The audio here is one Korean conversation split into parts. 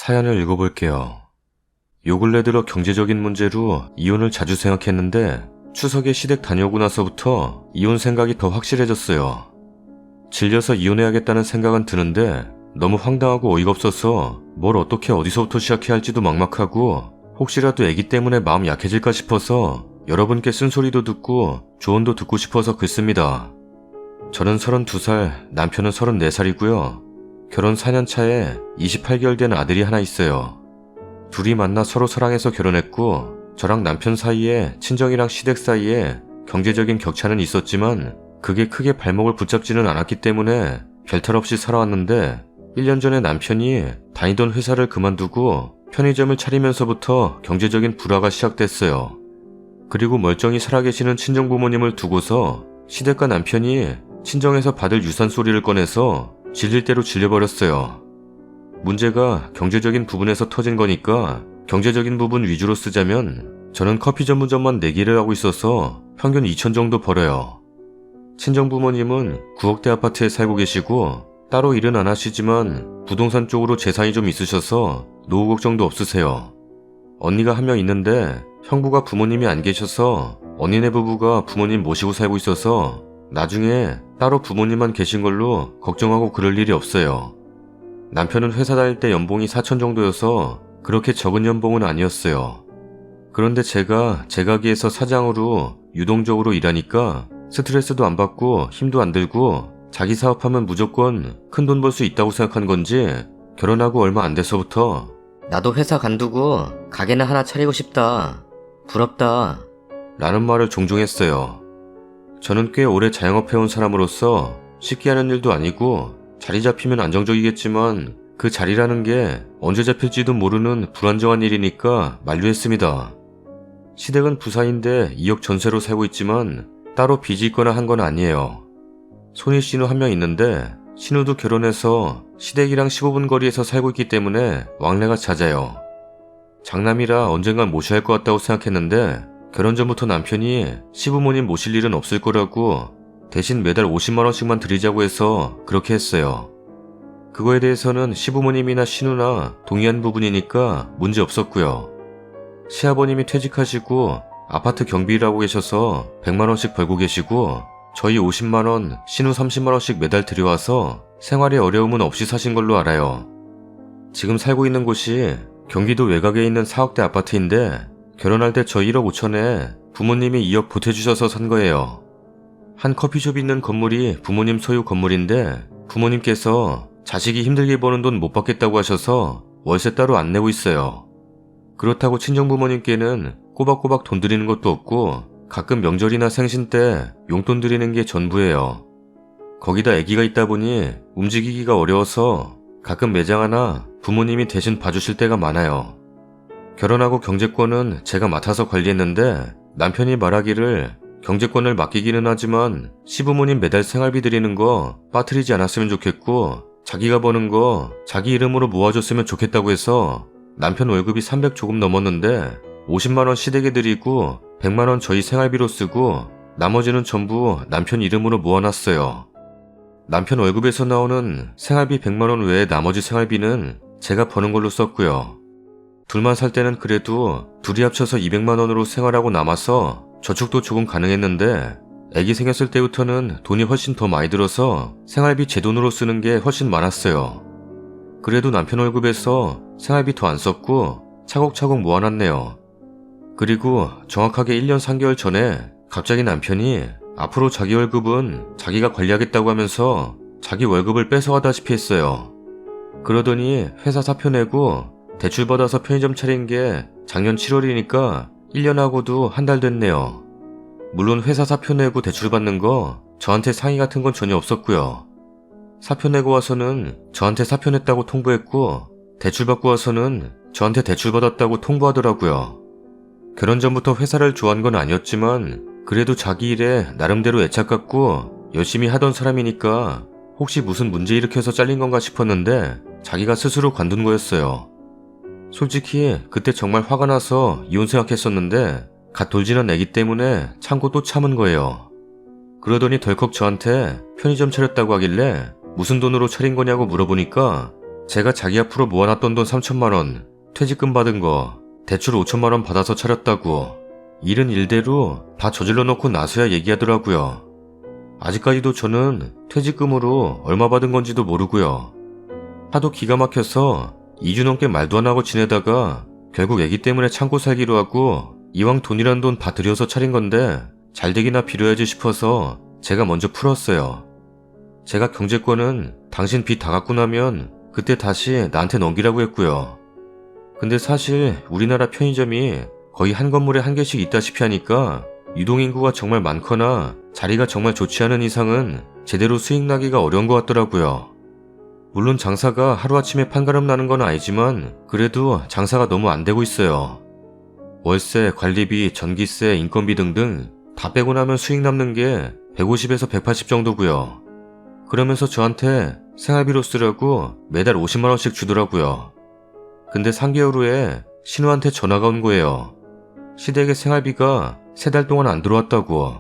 사연을 읽어볼게요. 요 근래 들어 경제적인 문제로 이혼을 자주 생각했는데 추석에 시댁 다녀오고 나서부터 이혼 생각이 더 확실해졌어요. 질려서 이혼해야겠다는 생각은 드는데 너무 황당하고 어이가 없어서 뭘 어떻게 어디서부터 시작해야 할지도 막막하고 혹시라도 애기 때문에 마음 약해질까 싶어서 여러분께 쓴소리도 듣고 조언도 듣고 싶어서 글씁니다. 저는 32살, 남편은 34살이고요. 결혼 4년 차에 28개월 된 아들이 하나 있어요. 둘이 만나 서로 사랑해서 결혼했고 저랑 남편 사이에 친정이랑 시댁 사이에 경제적인 격차는 있었지만 그게 크게 발목을 붙잡지는 않았기 때문에 별탈 없이 살아왔는데 1년 전에 남편이 다니던 회사를 그만두고 편의점을 차리면서부터 경제적인 불화가 시작됐어요. 그리고 멀쩡히 살아계시는 친정부모님을 두고서 시댁과 남편이 친정에서 받을 유산 소리를 꺼내서 질릴 대로 질려버렸어요. 문제가 경제적인 부분에서 터진 거니까 경제적인 부분 위주로 쓰자면 저는 커피 전문점만 4개를 하고 있어서 평균 2천 정도 벌어요. 친정부모님은 9억대 아파트에 살고 계시고 따로 일은 안 하시지만 부동산 쪽으로 재산이 좀 있으셔서 노후 걱정도 없으세요. 언니가 한 명 있는데 형부가 부모님이 안 계셔서 언니네 부부가 부모님 모시고 살고 있어서 나중에 따로 부모님만 계신 걸로 걱정하고 그럴 일이 없어요. 남편은 회사 다닐 때 연봉이 4천 정도여서 그렇게 적은 연봉은 아니었어요. 그런데 제가 제 가게에서 사장으로 유동적으로 일하니까 스트레스도 안 받고 힘도 안 들고 자기 사업하면 무조건 큰 돈 벌 수 있다고 생각한 건지 결혼하고 얼마 안 돼서부터 나도 회사 간두고 가게나 하나 차리고 싶다. 부럽다. 라는 말을 종종 했어요. 저는 꽤 오래 자영업해온 사람으로서 쉽게 하는 일도 아니고 자리 잡히면 안정적이겠지만 그 자리라는 게 언제 잡힐지도 모르는 불안정한 일이니까 만류했습니다. 시댁은 부사인데 2억 전세로 살고 있지만 따로 빚이 있거나 한 건 아니에요. 손일 신우 한 명 있는데 신우도 결혼해서 시댁이랑 15분 거리에서 살고 있기 때문에 왕래가 잦아요. 장남이라 언젠간 모셔야 할 것 같다고 생각했는데 결혼 전부터 남편이 시부모님 모실 일은 없을 거라고 대신 매달 50만원씩만 드리자고 해서 그렇게 했어요. 그거에 대해서는 시부모님이나 신우나 동의한 부분이니까 문제 없었고요. 시아버님이 퇴직하시고 아파트 경비를 하고 계셔서 100만원씩 벌고 계시고 저희 50만원, 신우 30만원씩 매달 들여와서 생활에 어려움은 없이 사신 걸로 알아요. 지금 살고 있는 곳이 경기도 외곽에 있는 4억대 아파트인데 결혼할 때 저 1억 5천에 부모님이 2억 보태주셔서 산 거예요. 한 커피숍이 있는 건물이 부모님 소유 건물인데 부모님께서 자식이 힘들게 버는 돈 못 받겠다고 하셔서 월세 따로 안 내고 있어요. 그렇다고 친정부모님께는 꼬박꼬박 돈 드리는 것도 없고 가끔 명절이나 생신 때 용돈 드리는 게 전부예요. 거기다 아기가 있다 보니 움직이기가 어려워서 가끔 매장 하나 부모님이 대신 봐주실 때가 많아요. 결혼하고 경제권은 제가 맡아서 관리했는데 남편이 말하기를 경제권을 맡기기는 하지만 시부모님 매달 생활비 드리는 거 빠뜨리지 않았으면 좋겠고 자기가 버는 거 자기 이름으로 모아줬으면 좋겠다고 해서 남편 월급이 300 조금 넘었는데 50만원 시댁에 드리고 100만원 저희 생활비로 쓰고 나머지는 전부 남편 이름으로 모아놨어요. 남편 월급에서 나오는 생활비 100만원 외에 나머지 생활비는 제가 버는 걸로 썼고요. 둘만 살 때는 그래도 둘이 합쳐서 200만원으로 생활하고 남아서 저축도 조금 가능했는데 아기 생겼을 때부터는 돈이 훨씬 더 많이 들어서 생활비 제 돈으로 쓰는 게 훨씬 많았어요. 그래도 남편 월급에서 생활비 더 안 썼고 차곡차곡 모아놨네요. 그리고 정확하게 1년 3개월 전에 갑자기 남편이 앞으로 자기 월급은 자기가 관리하겠다고 하면서 자기 월급을 뺏어가다시피 했어요. 그러더니 회사 사표 내고 대출받아서 편의점 차린 게 작년 7월이니까 1년하고도 한 달 됐네요. 물론 회사 사표 내고 대출받는 거 저한테 상의 같은 건 전혀 없었고요. 사표 내고 와서는 저한테 사표 냈다고 통보했고 대출받고 와서는 저한테 대출받았다고 통보하더라고요. 결혼 전부터 회사를 좋아한 건 아니었지만 그래도 자기 일에 나름대로 애착 갖고 열심히 하던 사람이니까 혹시 무슨 문제 일으켜서 잘린 건가 싶었는데 자기가 스스로 관둔 거였어요. 솔직히 그때 정말 화가 나서 이혼 생각했었는데 갓 돌지는 애기 때문에 참고 또 참은 거예요. 그러더니 덜컥 저한테 편의점 차렸다고 하길래 무슨 돈으로 차린 거냐고 물어보니까 제가 자기 앞으로 모아놨던 돈 3천만 원, 퇴직금 받은 거, 대출 5천만 원 받아서 차렸다고 일은 일대로 다 저질러 놓고 나서야 얘기하더라고요. 아직까지도 저는 퇴직금으로 얼마 받은 건지도 모르고요. 하도 기가 막혀서 2주 넘게 말도 안 하고 지내다가 결국 애기 때문에 참고 살기로 하고 이왕 돈이란 돈 다 들여서 차린 건데 잘 되기나 빌어야지 싶어서 제가 먼저 풀었어요. 제가 경제권은 당신 빚 다 갚고 나면 그때 다시 나한테 넘기라고 했고요. 근데 사실 우리나라 편의점이 거의 한 건물에 한 개씩 있다시피 하니까 유동인구가 정말 많거나 자리가 정말 좋지 않은 이상은 제대로 수익 나기가 어려운 것 같더라고요. 물론 장사가 하루아침에 판가름 나는 건 아니지만 그래도 장사가 너무 안 되고 있어요. 월세, 관리비, 전기세, 인건비 등등 다 빼고 나면 수익 남는 게 150에서 180 정도고요. 그러면서 저한테 생활비로 쓰라고 매달 50만 원씩 주더라고요. 근데 3개월 후에 신우한테 전화가 온 거예요. 시댁에 생활비가 3달 동안 안 들어왔다고.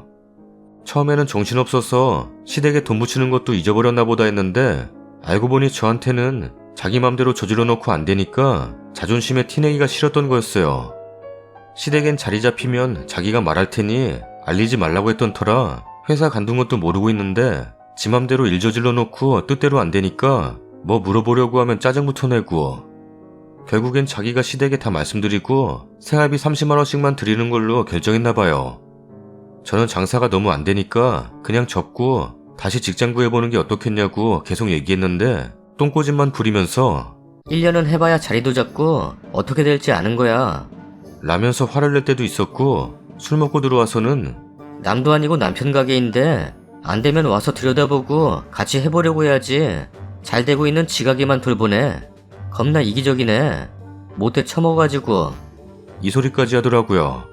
처음에는 정신없어서 시댁에 돈 붙이는 것도 잊어버렸나 보다 했는데 알고 보니 저한테는 자기 맘대로 저질러 놓고 안 되니까 자존심에 티내기가 싫었던 거였어요. 시댁엔 자리 잡히면 자기가 말할 테니 알리지 말라고 했던 터라 회사 간둔 것도 모르고 있는데 지 맘대로 일 저질러 놓고 뜻대로 안 되니까 뭐 물어보려고 하면 짜증부터 내고 결국엔 자기가 시댁에 다 말씀드리고 생활비 30만 원씩만 드리는 걸로 결정했나 봐요. 저는 장사가 너무 안 되니까 그냥 접고 다시 직장 구해보는 게 어떻겠냐고 계속 얘기했는데 똥꼬집만 부리면서 1년은 해봐야 자리도 잡고 어떻게 될지 아는 거야. 라면서 화를 낼 때도 있었고 술 먹고 들어와서는 남도 아니고 남편 가게인데 안 되면 와서 들여다보고 같이 해보려고 해야지. 잘 되고 있는 지가게만 돌보네. 겁나 이기적이네. 못해 처먹어가지고. 이 소리까지 하더라고요.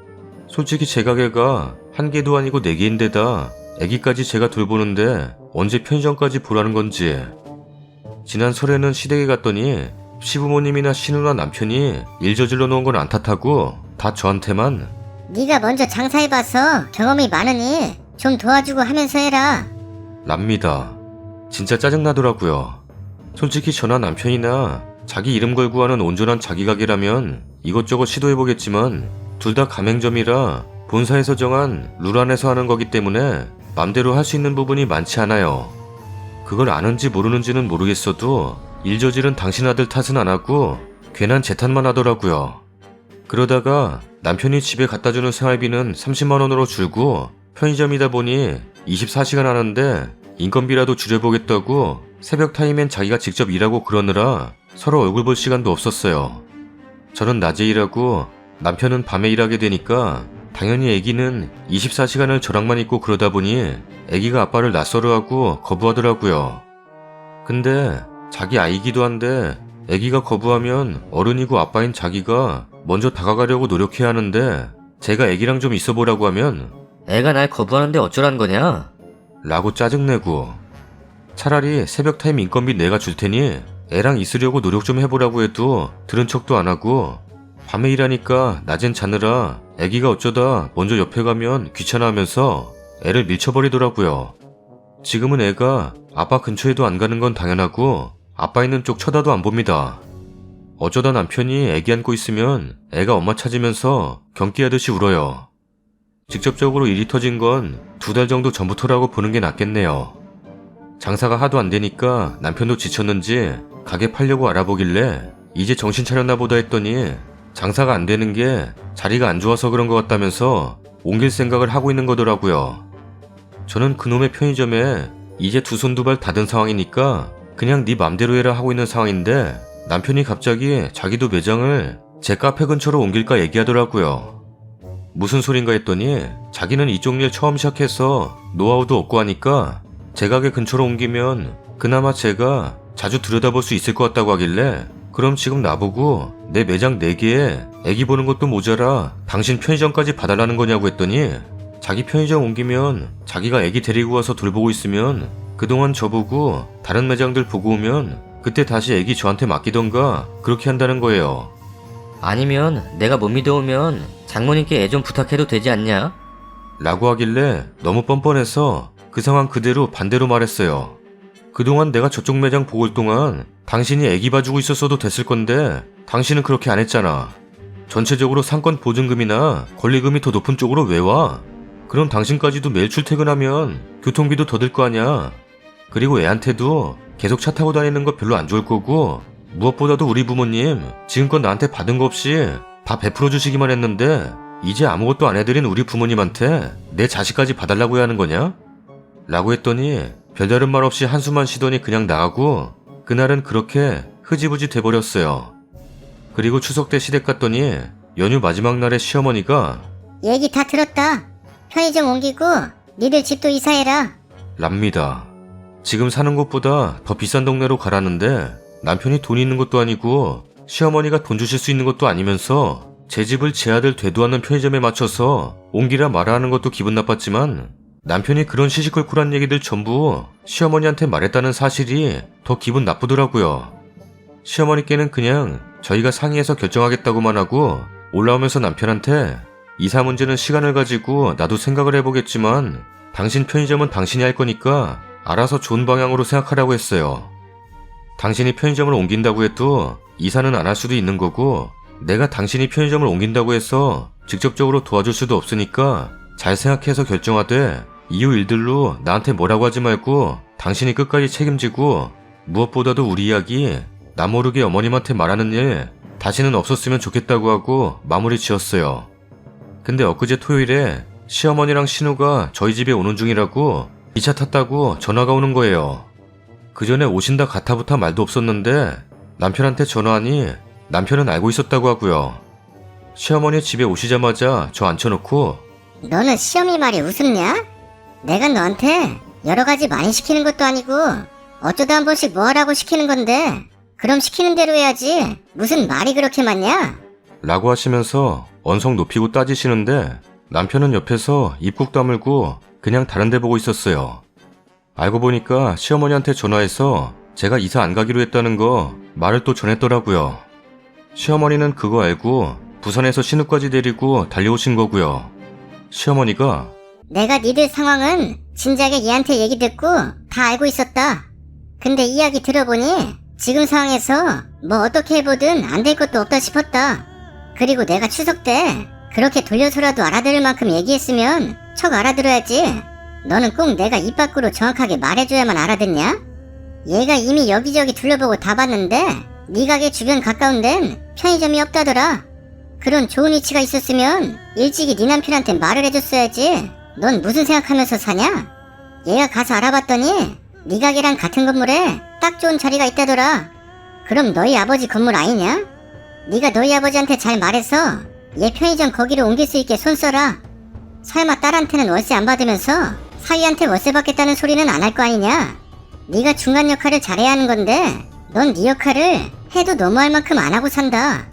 솔직히 제 가게가 한 개도 아니고 4개인데다 애기까지 제가 돌보는데 언제 편의점까지 보라는 건지. 지난 설에는 시댁에 갔더니 시부모님이나 신우나 남편이 일 저질러 놓은 건 안 탓하고 다 저한테만 네가 먼저 장사해봐서 경험이 많으니 좀 도와주고 하면서 해라. 랍니다. 진짜 짜증나더라고요. 솔직히 저나 남편이나 자기 이름 걸고 하는 온전한 자기 가게라면 이것저것 시도해보겠지만 둘 다 가맹점이라 본사에서 정한 룰 안에서 하는 거기 때문에 맘대로 할 수 있는 부분이 많지 않아요. 그걸 아는지 모르는지는 모르겠어도 일 저지른 당신 아들 탓은 안 하고 괜한 제 탓만 하더라고요. 그러다가 남편이 집에 갖다주는 생활비는 30만 원으로 줄고 편의점이다 보니 24시간 하는데 인건비라도 줄여보겠다고 새벽 타임엔 자기가 직접 일하고 그러느라 서로 얼굴 볼 시간도 없었어요. 저는 낮에 일하고 남편은 밤에 일하게 되니까 당연히 애기는 24시간을 저랑만 있고 그러다 보니 애기가 아빠를 낯설어하고 거부하더라고요. 근데 자기 아이기도 한데 애기가 거부하면 어른이고 아빠인 자기가 먼저 다가가려고 노력해야 하는데 제가 애기랑 좀 있어보라고 하면 애가 날 거부하는데 어쩌란 거냐? 라고 짜증내고 차라리 새벽 타임 인건비 내가 줄 테니 애랑 있으려고 노력 좀 해보라고 해도 들은 척도 안 하고 밤에 일하니까 낮엔 자느라 애기가 어쩌다 먼저 옆에 가면 귀찮아하면서 애를 밀쳐버리더라고요. 지금은 애가 아빠 근처에도 안 가는 건 당연하고 아빠 있는 쪽 쳐다도 안 봅니다. 어쩌다 남편이 애기 안고 있으면 애가 엄마 찾으면서 경기하듯이 울어요. 직접적으로 일이 터진 건 2달 정도 전부터라고 보는 게 낫겠네요. 장사가 하도 안 되니까 남편도 지쳤는지 가게 팔려고 알아보길래 이제 정신 차렸나 보다 했더니 장사가 안 되는 게 자리가 안 좋아서 그런 것 같다면서 옮길 생각을 하고 있는 거더라고요. 저는 그놈의 편의점에 이제 2손 2발 닫은 상황이니까 그냥 네 맘대로 해라 하고 있는 상황인데 남편이 갑자기 자기도 매장을 제 카페 근처로 옮길까 얘기하더라고요. 무슨 소린가 했더니 자기는 이쪽 일 처음 시작해서 노하우도 없고 하니까 제 가게 근처로 옮기면 그나마 제가 자주 들여다볼 수 있을 것 같다고 하길래 그럼 지금 나보고 내 매장 4개에 애기 보는 것도 모자라 당신 편의점까지 봐달라는 거냐고 했더니 자기 편의점 옮기면 자기가 애기 데리고 와서 돌보고 있으면 그동안 저보고 다른 매장들 보고 오면 그때 다시 애기 저한테 맡기던가 그렇게 한다는 거예요. 아니면 내가 못 믿어오면 장모님께 애 좀 부탁해도 되지 않냐? 라고 하길래 너무 뻔뻔해서 그 상황 그대로 반대로 말했어요. 그동안 내가 저쪽 매장 보고 올 동안 당신이 애기 봐주고 있었어도 됐을 건데 당신은 그렇게 안 했잖아. 전체적으로 상권 보증금이나 권리금이 더 높은 쪽으로 왜 와? 그럼 당신까지도 매일 출퇴근하면 교통비도 더 들 거 아냐? 그리고 애한테도 계속 차 타고 다니는 거 별로 안 좋을 거고, 무엇보다도 우리 부모님 지금껏 나한테 받은 거 없이 다 베풀어 주시기만 했는데 이제 아무것도 안 해드린 우리 부모님한테 내 자식까지 봐달라고 해야 하는 거냐? 라고 했더니 별다른 말 없이 한숨만 쉬더니 그냥 나가고, 그날은 그렇게 흐지부지 돼버렸어요. 그리고 추석 때 시댁 갔더니 연휴 마지막 날에 시어머니가 얘기 다 들었다. 편의점 옮기고 니들 집도 이사해라. 랍니다. 지금 사는 곳보다 더 비싼 동네로 가라는데 남편이 돈 있는 것도 아니고 시어머니가 돈 주실 수 있는 것도 아니면서 제 집을 제 아들 되도 않는 편의점에 맞춰서 옮기라 마라 하는 것도 기분 나빴지만, 남편이 그런 시시콜콜한 얘기들 전부 시어머니한테 말했다는 사실이 더 기분 나쁘더라고요. 시어머니께는 그냥 저희가 상의해서 결정하겠다고만 하고 올라오면서 남편한테 이사 문제는 시간을 가지고 나도 생각을 해보겠지만 당신 편의점은 당신이 할 거니까 알아서 좋은 방향으로 생각하라고 했어요. 당신이 편의점을 옮긴다고 해도 이사는 안 할 수도 있는 거고, 내가 당신이 편의점을 옮긴다고 해서 직접적으로 도와줄 수도 없으니까 잘 생각해서 결정하되 이후 일들로 나한테 뭐라고 하지 말고 당신이 끝까지 책임지고, 무엇보다도 우리 이야기 나 모르게 어머님한테 말하는 일 다시는 없었으면 좋겠다고 하고 마무리 지었어요. 근데 엊그제 토요일에 시어머니랑 신우가 저희 집에 오는 중이라고 기차 탔다고 전화가 오는 거예요. 그 전에 오신다 가타부타 말도 없었는데 남편한테 전화하니 남편은 알고 있었다고 하고요. 시어머니 집에 오시자마자 저 앉혀놓고 너는 시어미 말이 우습냐? 내가 너한테 여러 가지 많이 시키는 것도 아니고 어쩌다 한 번씩 뭐 하라고 시키는 건데 그럼 시키는 대로 해야지 무슨 말이 그렇게 많냐? 라고 하시면서 언성 높이고 따지시는데 남편은 옆에서 입국 다물고 그냥 다른 데 보고 있었어요. 알고 보니까 시어머니한테 전화해서 제가 이사 안 가기로 했다는 거 말을 또 전했더라고요. 시어머니는 그거 알고 부산에서 신우까지 데리고 달려오신 거고요. 시어머니가 내가 니들 상황은 진작에 얘한테 얘기 듣고 다 알고 있었다. 근데 이야기 들어보니 지금 상황에서 뭐 어떻게 해보든 안 될 것도 없다 싶었다. 그리고 내가 추석 때 그렇게 돌려서라도 알아들을 만큼 얘기했으면 척 알아들어야지. 너는 꼭 내가 입 밖으로 정확하게 말해줘야만 알아듣냐? 얘가 이미 여기저기 둘러보고 다 봤는데 네 가게 주변 가까운 데는 편의점이 없다더라. 그런 좋은 위치가 있었으면 일찍이 네 남편한테 말을 해줬어야지. 넌 무슨 생각하면서 사냐? 얘가 가서 알아봤더니 네 가게랑 같은 건물에 딱 좋은 자리가 있다더라. 그럼 너희 아버지 건물 아니냐? 네가 너희 아버지한테 잘 말해서 얘 편의점 거기로 옮길 수 있게 손 써라. 설마 딸한테는 월세 안 받으면서 사위한테 월세 받겠다는 소리는 안 할 거 아니냐? 네가 중간 역할을 잘해야 하는 건데 넌 네 역할을 해도 너무할 만큼 안 하고 산다.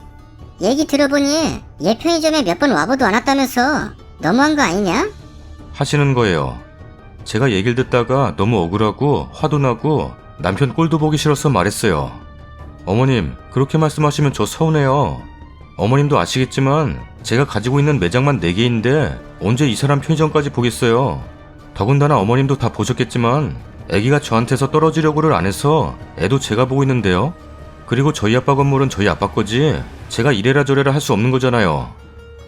얘기 들어보니 얘 편의점에 몇 번 와보도 않았다면서 너무한 거 아니냐? 하시는 거예요. 제가 얘기를 듣다가 너무 억울하고 화도 나고 남편 꼴도 보기 싫어서 말했어요. 어머님, 그렇게 말씀하시면 저 서운해요. 어머님도 아시겠지만 제가 가지고 있는 매장만 4개인데 언제 이 사람 편의점까지 보겠어요. 더군다나 어머님도 다 보셨겠지만 애기가 저한테서 떨어지려고를 안 해서 애도 제가 보고 있는데요. 그리고 저희 아빠 건물은 저희 아빠 거지 제가 이래라 저래라 할 수 없는 거잖아요.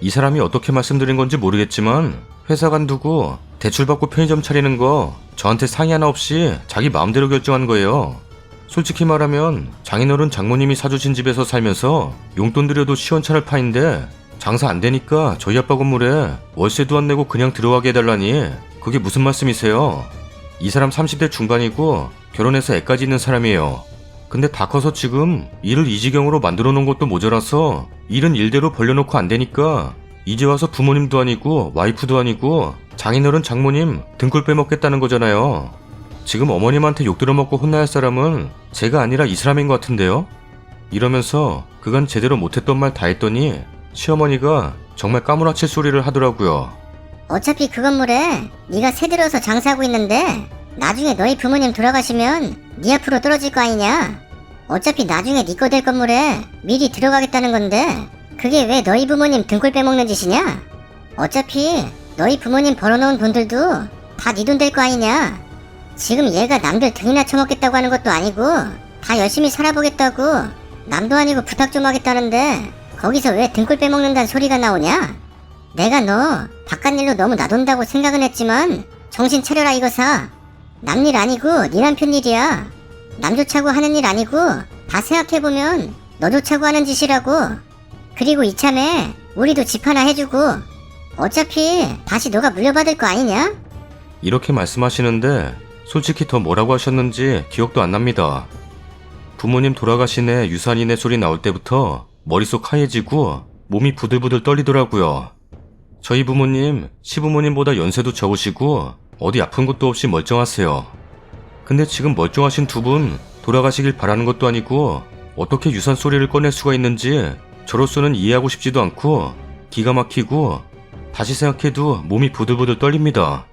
이 사람이 어떻게 말씀드린 건지 모르겠지만 회사 간두고 대출받고 편의점 차리는 거 저한테 상의 하나 없이 자기 마음대로 결정한 거예요. 솔직히 말하면 장인어른 장모님이 사주신 집에서 살면서 용돈 들여도 시원찮을 판인데 장사 안 되니까 저희 아빠 건물에 월세도 안 내고 그냥 들어가게 해달라니 그게 무슨 말씀이세요? 이 사람 30대 중반이고 결혼해서 애까지 있는 사람이에요. 근데 다 커서 지금 일을 이 지경으로 만들어 놓은 것도 모자라서 일은 일대로 벌려놓고 안 되니까 이제 와서 부모님도 아니고 와이프도 아니고 장인어른 장모님 등골 빼먹겠다는 거잖아요. 지금 어머님한테 욕 들어먹고 혼나야 할 사람은 제가 아니라 이 사람인 것 같은데요? 이러면서 그간 제대로 못했던 말 다 했더니 시어머니가 정말 까무라칠 소리를 하더라고요. 어차피 그 건물에 네가 새 들어서 장사하고 있는데 나중에 너희 부모님 돌아가시면 네 앞으로 떨어질 거 아니냐? 어차피 나중에 네 거 될 건물에 미리 들어가겠다는 건데 그게 왜 너희 부모님 등골 빼먹는 짓이냐? 어차피 너희 부모님 벌어놓은 돈들도 다 네 돈 될 거 아니냐? 지금 얘가 남들 등이나 쳐먹겠다고 하는 것도 아니고 다 열심히 살아보겠다고 남도 아니고 부탁 좀 하겠다는데 거기서 왜 등골 빼먹는다는 소리가 나오냐? 내가 너 바깥 일로 너무 놔둔다고 생각은 했지만 정신 차려라 이거사. 남일 아니고 네 남편 일이야. 남 좋자고 하는 일 아니고 다 생각해보면 너 좋자고 하는 짓이라고. 그리고 이참에 우리도 집 하나 해주고 어차피 다시 너가 물려받을 거 아니냐? 이렇게 말씀하시는데 솔직히 더 뭐라고 하셨는지 기억도 안 납니다. 부모님 돌아가신 해 유산이네 소리 나올 때부터 머릿속 하얘지고 몸이 부들부들 떨리더라고요. 저희 부모님 시부모님보다 연세도 적으시고 어디 아픈 것도 없이 멀쩡하세요. 근데 지금 멀쩡하신 두 분 돌아가시길 바라는 것도 아니고 어떻게 유산 소리를 꺼낼 수가 있는지 저로서는 이해하고 싶지도 않고 기가 막히고 다시 생각해도 몸이 부들부들 떨립니다.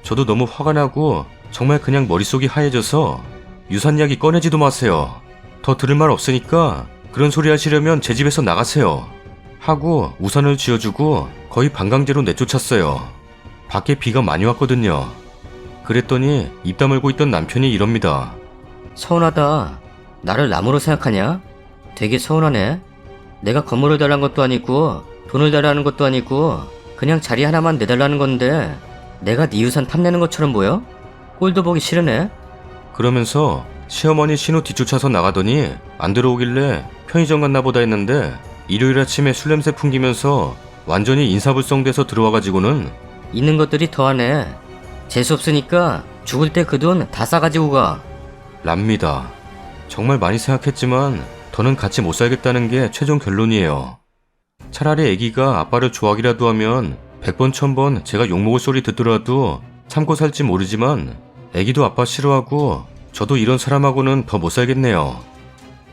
저도 너무 화가 나고 정말 그냥 머릿속이 하얘져서 유산 이야기 꺼내지도 마세요. 더 들을 말 없으니까 그런 소리 하시려면 제 집에서 나가세요. 하고 우산을 쥐어주고 거의 반강제로 내쫓았어요. 밖에 비가 많이 왔거든요. 그랬더니 입 다물고 있던 남편이 이럽니다. 서운하다. 나를 남으로 생각하냐? 되게 서운하네. 내가 건물을 달라는 것도 아니고 돈을 달라는 것도 아니고 그냥 자리 하나만 내달라는 건데 내가 네 유산 탐내는 것처럼 보여? 꼴도 보기 싫으네. 그러면서 시어머니 신호 뒤쫓아서 나가더니 안 들어오길래 편의점 갔나 보다 했는데 일요일 아침에 술 냄새 풍기면서 완전히 인사불성돼서 들어와가지고는 있는 것들이 더하네. 재수없으니까 죽을 때 그 돈 다 싸가지고 가. 랍니다. 정말 많이 생각했지만 더는 같이 못 살겠다는 게 최종 결론이에요. 차라리 애기가 아빠를 좋아하기라도 하면 100번 1000번 제가 욕먹을 소리 듣더라도 참고 살지 모르지만 애기도 아빠 싫어하고 저도 이런 사람하고는 더 못 살겠네요.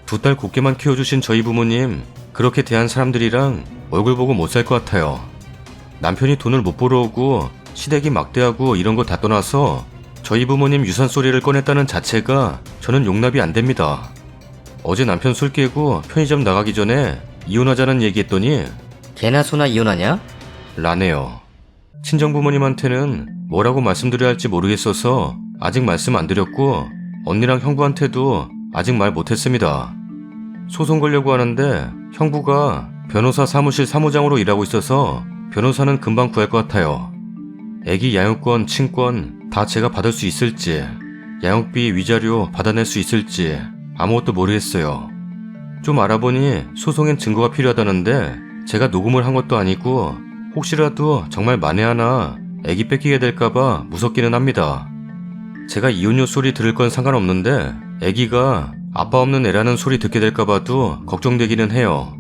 2딸 곱게만 키워주신 저희 부모님 그렇게 대한 사람들이랑 얼굴 보고 못 살 것 같아요. 남편이 돈을 못 벌어오고 시댁이 막대하고 이런 거 다 떠나서 저희 부모님 유산 소리를 꺼냈다는 자체가 저는 용납이 안 됩니다. 어제 남편 술 깨고 편의점 나가기 전에 이혼하자는 얘기했더니 개나 소나 이혼하냐? 라네요. 친정부모님한테는 뭐라고 말씀드려야 할지 모르겠어서 아직 말씀 안 드렸고 언니랑 형부한테도 아직 말 못했습니다. 소송 걸려고 하는데 형부가 변호사 사무실 사무장으로 일하고 있어서 변호사는 금방 구할 것 같아요. 애기 양육권, 친권 다 제가 받을 수 있을지 양육비 위자료 받아낼 수 있을지 아무것도 모르겠어요. 좀 알아보니 소송엔 증거가 필요하다는데 제가 녹음을 한 것도 아니고 혹시라도 정말 만에 하나 애기 뺏기게 될까봐 무섭기는 합니다. 제가 이혼료 소리 들을 건 상관없는데 애기가 아빠 없는 애라는 소리 듣게 될까봐도 걱정되기는 해요.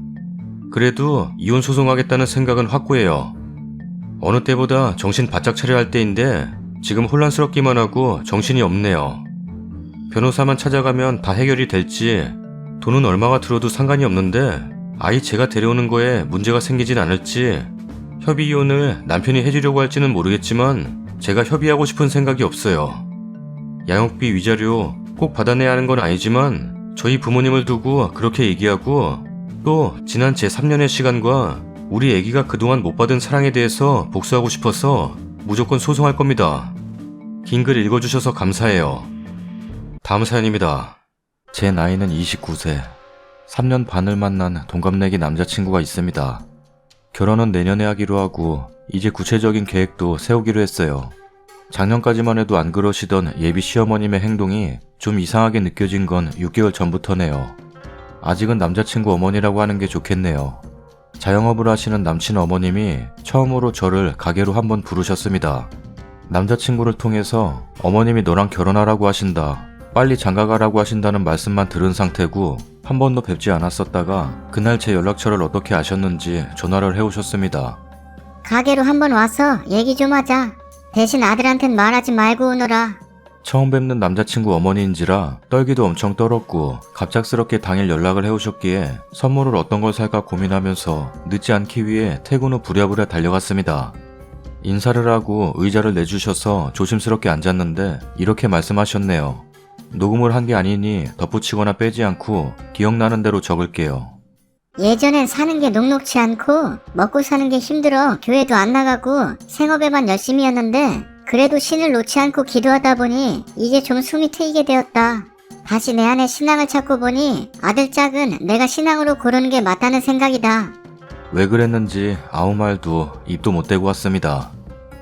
그래도 이혼 소송하겠다는 생각은 확고해요. 어느 때보다 정신 바짝 차려야 할 때인데 지금 혼란스럽기만 하고 정신이 없네요. 변호사만 찾아가면 다 해결이 될지 돈은 얼마가 들어도 상관이 없는데 아이 제가 데려오는 거에 문제가 생기진 않을지 협의 이혼을 남편이 해주려고 할지는 모르겠지만 제가 협의하고 싶은 생각이 없어요. 양육비 위자료 꼭 받아내야 하는 건 아니지만 저희 부모님을 두고 그렇게 얘기하고 또 지난 제 3년의 시간과 우리 애기가 그동안 못 받은 사랑에 대해서 복수하고 싶어서 무조건 소송할 겁니다. 긴 글 읽어주셔서 감사해요. 다음 사연입니다. 제 나이는 29세. 3년 반을 만난 동갑내기 남자친구가 있습니다. 결혼은 내년에 하기로 하고 이제 구체적인 계획도 세우기로 했어요. 작년까지만 해도 안 그러시던 예비 시어머님의 행동이 좀 이상하게 느껴진 건 6개월 전부터네요. 아직은 남자친구 어머니라고 하는 게 좋겠네요. 자영업을 하시는 남친 어머님이 처음으로 저를 가게로 한번 부르셨습니다. 남자친구를 통해서 어머님이 너랑 결혼하라고 하신다, 빨리 장가가라고 하신다는 말씀만 들은 상태고 한 번도 뵙지 않았었다가 그날 제 연락처를 어떻게 아셨는지 전화를 해오셨습니다. 가게로 한번 와서 얘기 좀 하자. 대신 아들한텐 말하지 말고 오너라. 처음 뵙는 남자친구 어머니인지라 떨기도 엄청 떨었고 갑작스럽게 당일 연락을 해오셨기에 선물을 어떤 걸 살까 고민하면서 늦지 않기 위해 퇴근 후 부랴부랴 달려갔습니다. 인사를 하고 의자를 내주셔서 조심스럽게 앉았는데 이렇게 말씀하셨네요. 녹음을 한 게 아니니 덧붙이거나 빼지 않고 기억나는 대로 적을게요. 예전엔 사는 게 녹록치 않고 먹고 사는 게 힘들어 교회도 안 나가고 생업에만 열심히 했는데 그래도 신을 놓지 않고 기도하다 보니 이제 좀 숨이 트이게 되었다. 다시 내 안에 신앙을 찾고 보니 아들 짝은 내가 신앙으로 고르는 게 맞다는 생각이다. 왜 그랬는지 아무 말도 입도 못 대고 왔습니다.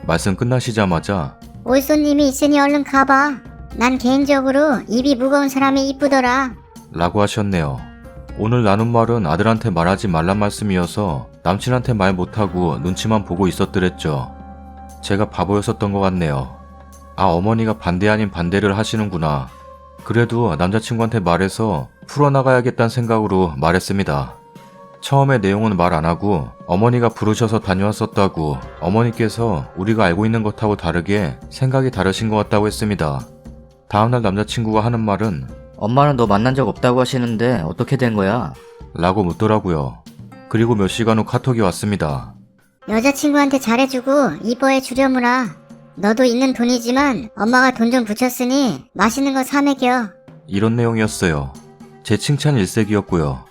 말씀 끝나시자마자 올 손님이 있으니 얼른 가봐. 난 개인적으로 입이 무거운 사람이 이쁘더라. 라고 하셨네요. 오늘 나눈 말은 아들한테 말하지 말란 말씀이어서 남친한테 말 못하고 눈치만 보고 있었더랬죠. 제가 바보였었던 것 같네요. 아, 어머니가 반대 아닌 반대를 하시는구나. 그래도 남자친구한테 말해서 풀어나가야겠다는 생각으로 말했습니다. 처음에 내용은 말 안 하고 어머니가 부르셔서 다녀왔었다고 어머니께서 우리가 알고 있는 것하고 다르게 생각이 다르신 것 같다고 했습니다. 다음날 남자친구가 하는 말은 엄마는 너 만난 적 없다고 하시는데 어떻게 된 거야? 라고 묻더라고요. 그리고 몇 시간 후 카톡이 왔습니다. 여자친구한테 잘해주고 이뻐해 주려무라. 너도 있는 돈이지만 엄마가 돈 좀 붙였으니 맛있는 거 사 먹여. 이런 내용이었어요. 제 칭찬 일색이었고요.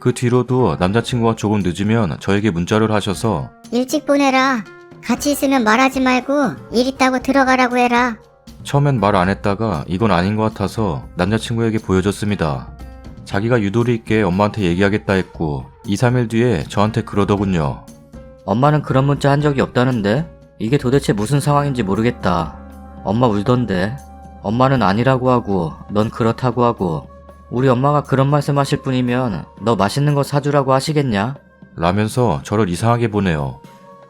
그 뒤로도 남자친구가 조금 늦으면 저에게 문자를 하셔서 일찍 보내라. 같이 있으면 말하지 말고 일 있다고 들어가라고 해라. 처음엔 말 안 했다가 이건 아닌 것 같아서 남자친구에게 보여줬습니다. 자기가 유도리 있게 엄마한테 얘기하겠다 했고 2, 3일 뒤에 저한테 그러더군요. 엄마는 그런 문자 한 적이 없다는데? 이게 도대체 무슨 상황인지 모르겠다. 엄마 울던데. 엄마는 아니라고 하고 넌 그렇다고 하고 우리 엄마가 그런 말씀하실 뿐이면 너 맛있는 거 사주라고 하시겠냐? 라면서 저를 이상하게 보네요.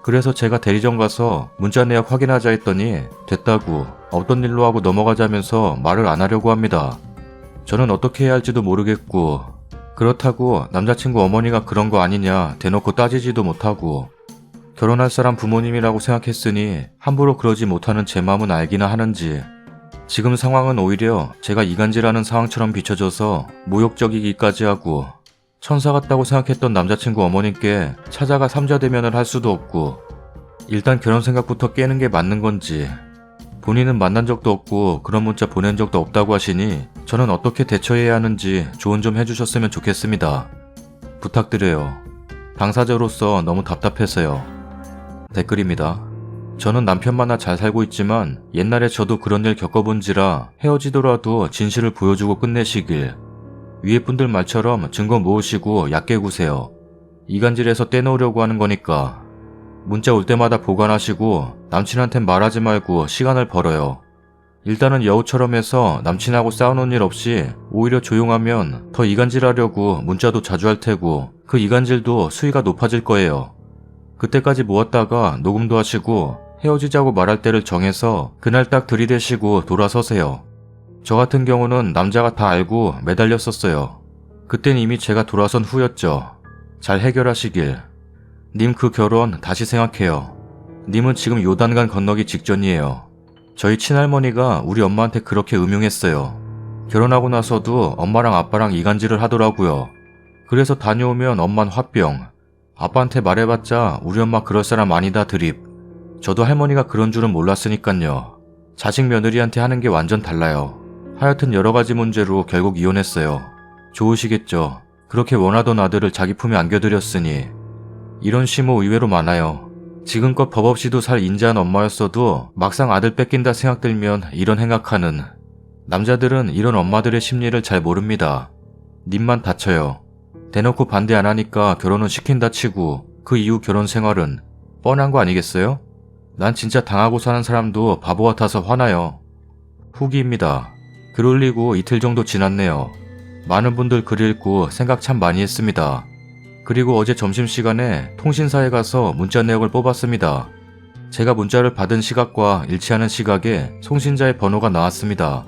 그래서 제가 대리점 가서 문자 내역 확인하자 했더니 됐다고 없던 일로 하고 넘어가자면서 말을 안 하려고 합니다. 저는 어떻게 해야 할지도 모르겠고 그렇다고 남자친구 어머니가 그런 거 아니냐 대놓고 따지지도 못하고 결혼할 사람 부모님이라고 생각했으니 함부로 그러지 못하는 제 마음은 알기나 하는지 지금 상황은 오히려 제가 이간질하는 상황처럼 비춰져서 모욕적이기까지 하고 천사 같다고 생각했던 남자친구 어머님께 찾아가 삼자대면을 할 수도 없고 일단 결혼 생각부터 깨는 게 맞는 건지 본인은 만난 적도 없고 그런 문자 보낸 적도 없다고 하시니 저는 어떻게 대처해야 하는지 조언 좀 해주셨으면 좋겠습니다. 부탁드려요. 당사자로서 너무 답답해서요. 댓글입니다. 저는 남편 만나 잘 살고 있지만 옛날에 저도 그런 일 겪어본지라 헤어지더라도 진실을 보여주고 끝내시길. 위에 분들 말처럼 증거 모으시고 얕게 구세요. 이간질해서 떼놓으려고 하는 거니까. 문자 올 때마다 보관하시고 남친한텐 말하지 말고 시간을 벌어요. 일단은 여우처럼 해서 남친하고 싸우는 일 없이 오히려 조용하면 더 이간질하려고 문자도 자주 할 테고 그 이간질도 수위가 높아질 거예요. 그때까지 모았다가 녹음도 하시고 헤어지자고 말할 때를 정해서 그날 딱 들이대시고 돌아서세요. 저 같은 경우는 남자가 다 알고 매달렸었어요. 그땐 이미 제가 돌아선 후였죠. 잘 해결하시길. 님 그 결혼 다시 생각해요. 님은 지금 요단강 건너기 직전이에요. 저희 친할머니가 우리 엄마한테 그렇게 음흉했어요. 결혼하고 나서도 엄마랑 아빠랑 이간질을 하더라고요. 그래서 다녀오면 엄만 화병. 아빠한테 말해봤자 우리 엄마 그럴 사람 아니다 드립. 저도 할머니가 그런 줄은 몰랐으니깐요. 자식 며느리한테 하는 게 완전 달라요. 하여튼 여러가지 문제로 결국 이혼했어요. 좋으시겠죠. 그렇게 원하던 아들을 자기 품에 안겨드렸으니. 이런 시모 의외로 많아요. 지금껏 법 없이도 살 인자한 엄마였어도 막상 아들 뺏긴다 생각 들면 이런 행악하는. 남자들은 이런 엄마들의 심리를 잘 모릅니다. 님만 다쳐요. 대놓고 반대 안 하니까 결혼은 시킨다 치고 그 이후 결혼 생활은 뻔한 거 아니겠어요? 난 진짜 당하고 사는 사람도 바보 같아서 화나요. 후기입니다. 글 올리고 이틀 정도 지났네요. 많은 분들 글 읽고 생각 참 많이 했습니다. 그리고 어제 점심시간에 통신사에 가서 문자 내역을 뽑았습니다. 제가 문자를 받은 시각과 일치하는 시각에 송신자의 번호가 나왔습니다.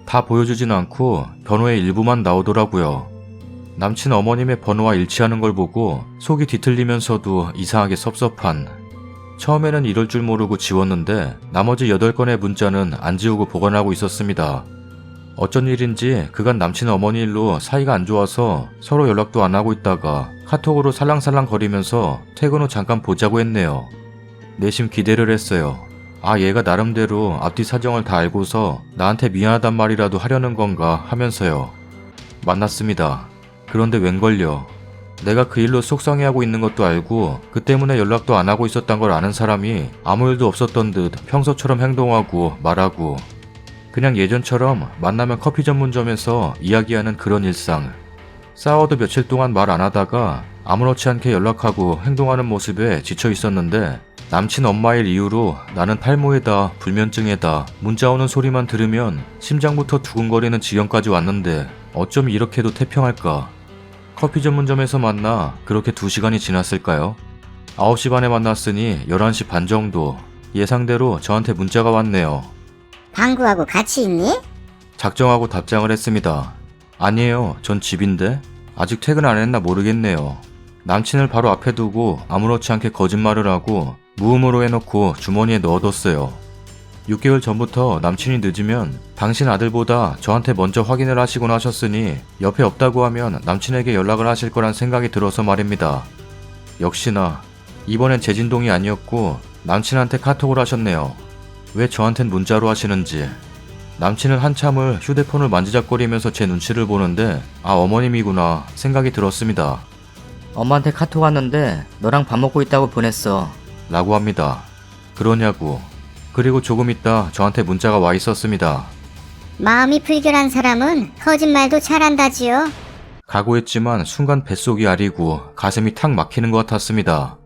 다 보여주진 않고 번호의 일부만 나오더라고요. 남친 어머님의 번호와 일치하는 걸 보고 속이 뒤틀리면서도 이상하게 섭섭한. 처음에는 이럴 줄 모르고 지웠는데 나머지 8건의 문자는 안 지우고 보관하고 있었습니다. 어쩐 일인지 그간 남친 어머니 일로 사이가 안 좋아서 서로 연락도 안 하고 있다가 카톡으로 살랑살랑 거리면서 퇴근 후 잠깐 보자고 했네요. 내심 기대를 했어요. 아, 얘가 나름대로 앞뒤 사정을 다 알고서 나한테 미안하단 말이라도 하려는 건가 하면서요. 만났습니다. 그런데 웬걸요. 내가 그 일로 속상해하고 있는 것도 알고 그 때문에 연락도 안 하고 있었단 걸 아는 사람이 아무 일도 없었던 듯 평소처럼 행동하고 말하고 그냥 예전처럼 만나면 커피 전문점에서 이야기하는 그런 일상. 싸워도 며칠 동안 말 안 하다가 아무렇지 않게 연락하고 행동하는 모습에 지쳐 있었는데 남친 엄마일 이후로 나는 탈모에다 불면증에다 문자 오는 소리만 들으면 심장부터 두근거리는 지경까지 왔는데 어쩜 이렇게도 태평할까. 커피 전문점에서 만나 그렇게 2시간이 지났을까요? 9시 반에 만났으니 11시 반 정도. 예상대로 저한테 문자가 왔네요. 방구하고 같이 있니? 작정하고 답장을 했습니다. 아니에요. 전 집인데. 아직 퇴근 안 했나 모르겠네요. 남친을 바로 앞에 두고 아무렇지 않게 거짓말을 하고 무음으로 해놓고 주머니에 넣어뒀어요. 6개월 전부터 남친이 늦으면 당신 아들보다 저한테 먼저 확인을 하시곤 하셨으니 옆에 없다고 하면 남친에게 연락을 하실 거란 생각이 들어서 말입니다. 역시나 이번엔 제 진동이 아니었고 남친한테 카톡을 하셨네요. 왜 저한텐 문자로 하시는지. 남친은 한참을 휴대폰을 만지작거리면서 제 눈치를 보는데 아 어머님이구나 생각이 들었습니다. 엄마한테 카톡 왔는데 너랑 밥 먹고 있다고 보냈어. 라고 합니다. 그러냐고. 그리고 조금 있다 저한테 문자가 와 있었습니다. 마음이 불결한 사람은 거짓말도 잘한다지요. 각오했지만 순간 뱃속이 아리고 가슴이 탁 막히는 것 같았습니다.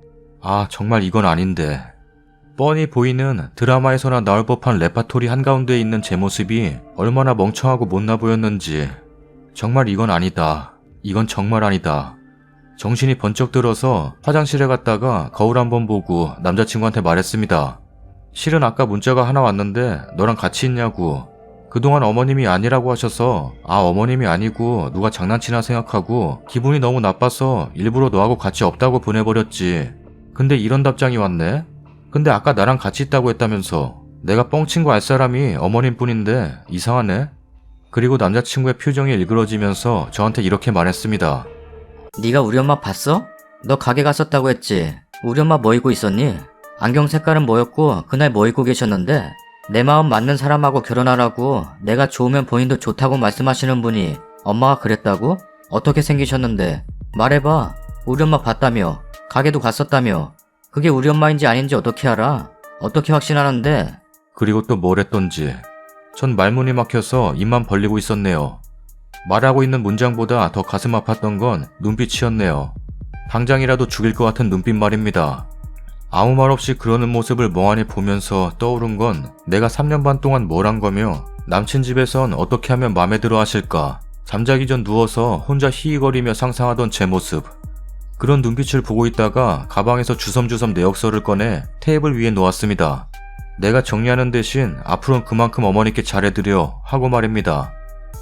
아 정말 이건 아닌데. 뻔히 보이는 드라마에서나 나올 법한 레파토리 한가운데에 있는 제 모습이 얼마나 멍청하고 못나 보였는지. 정말 이건 아니다. 이건 정말 아니다. 정신이 번쩍 들어서 화장실에 갔다가 거울 한번 보고 남자친구한테 말했습니다. 실은 아까 문자가 하나 왔는데 너랑 같이 있냐고. 그동안 어머님이 아니라고 하셔서 아 어머님이 아니고 누가 장난치나 생각하고 기분이 너무 나빠서 일부러 너하고 같이 없다고 보내버렸지. 근데 이런 답장이 왔네? 근데 아까 나랑 같이 있다고 했다면서. 내가 뻥친 거 알 사람이 어머님뿐인데 이상하네? 그리고 남자친구의 표정이 일그러지면서 저한테 이렇게 말했습니다. 네가 우리 엄마 봤어? 너 가게 갔었다고 했지? 우리 엄마 뭐 입고 있었니? 안경 색깔은 뭐였고 그날 뭐 입고 계셨는데 내 마음 맞는 사람하고 결혼하라고 내가 좋으면 본인도 좋다고 말씀하시는 분이 엄마가 그랬다고? 어떻게 생기셨는데? 말해봐. 우리 엄마 봤다며. 가게도 갔었다며. 그게 우리 엄마인지 아닌지 어떻게 알아? 어떻게 확신하는데? 그리고 또 뭘 했던지. 전 말문이 막혀서 입만 벌리고 있었네요. 말하고 있는 문장보다 더 가슴 아팠던 건 눈빛이었네요. 당장이라도 죽일 것 같은 눈빛 말입니다. 아무 말 없이 그러는 모습을 멍하니 보면서 떠오른 건 내가 3년 반 동안 뭘 한 거며 남친 집에선 어떻게 하면 마음에 들어 하실까. 잠자기 전 누워서 혼자 히히거리며 상상하던 제 모습. 그런 눈빛을 보고 있다가 가방에서 주섬주섬 내역서를 꺼내 테이블 위에 놓았습니다. 내가 정리하는 대신 앞으로는 그만큼 어머니께 잘해드려 하고 말입니다.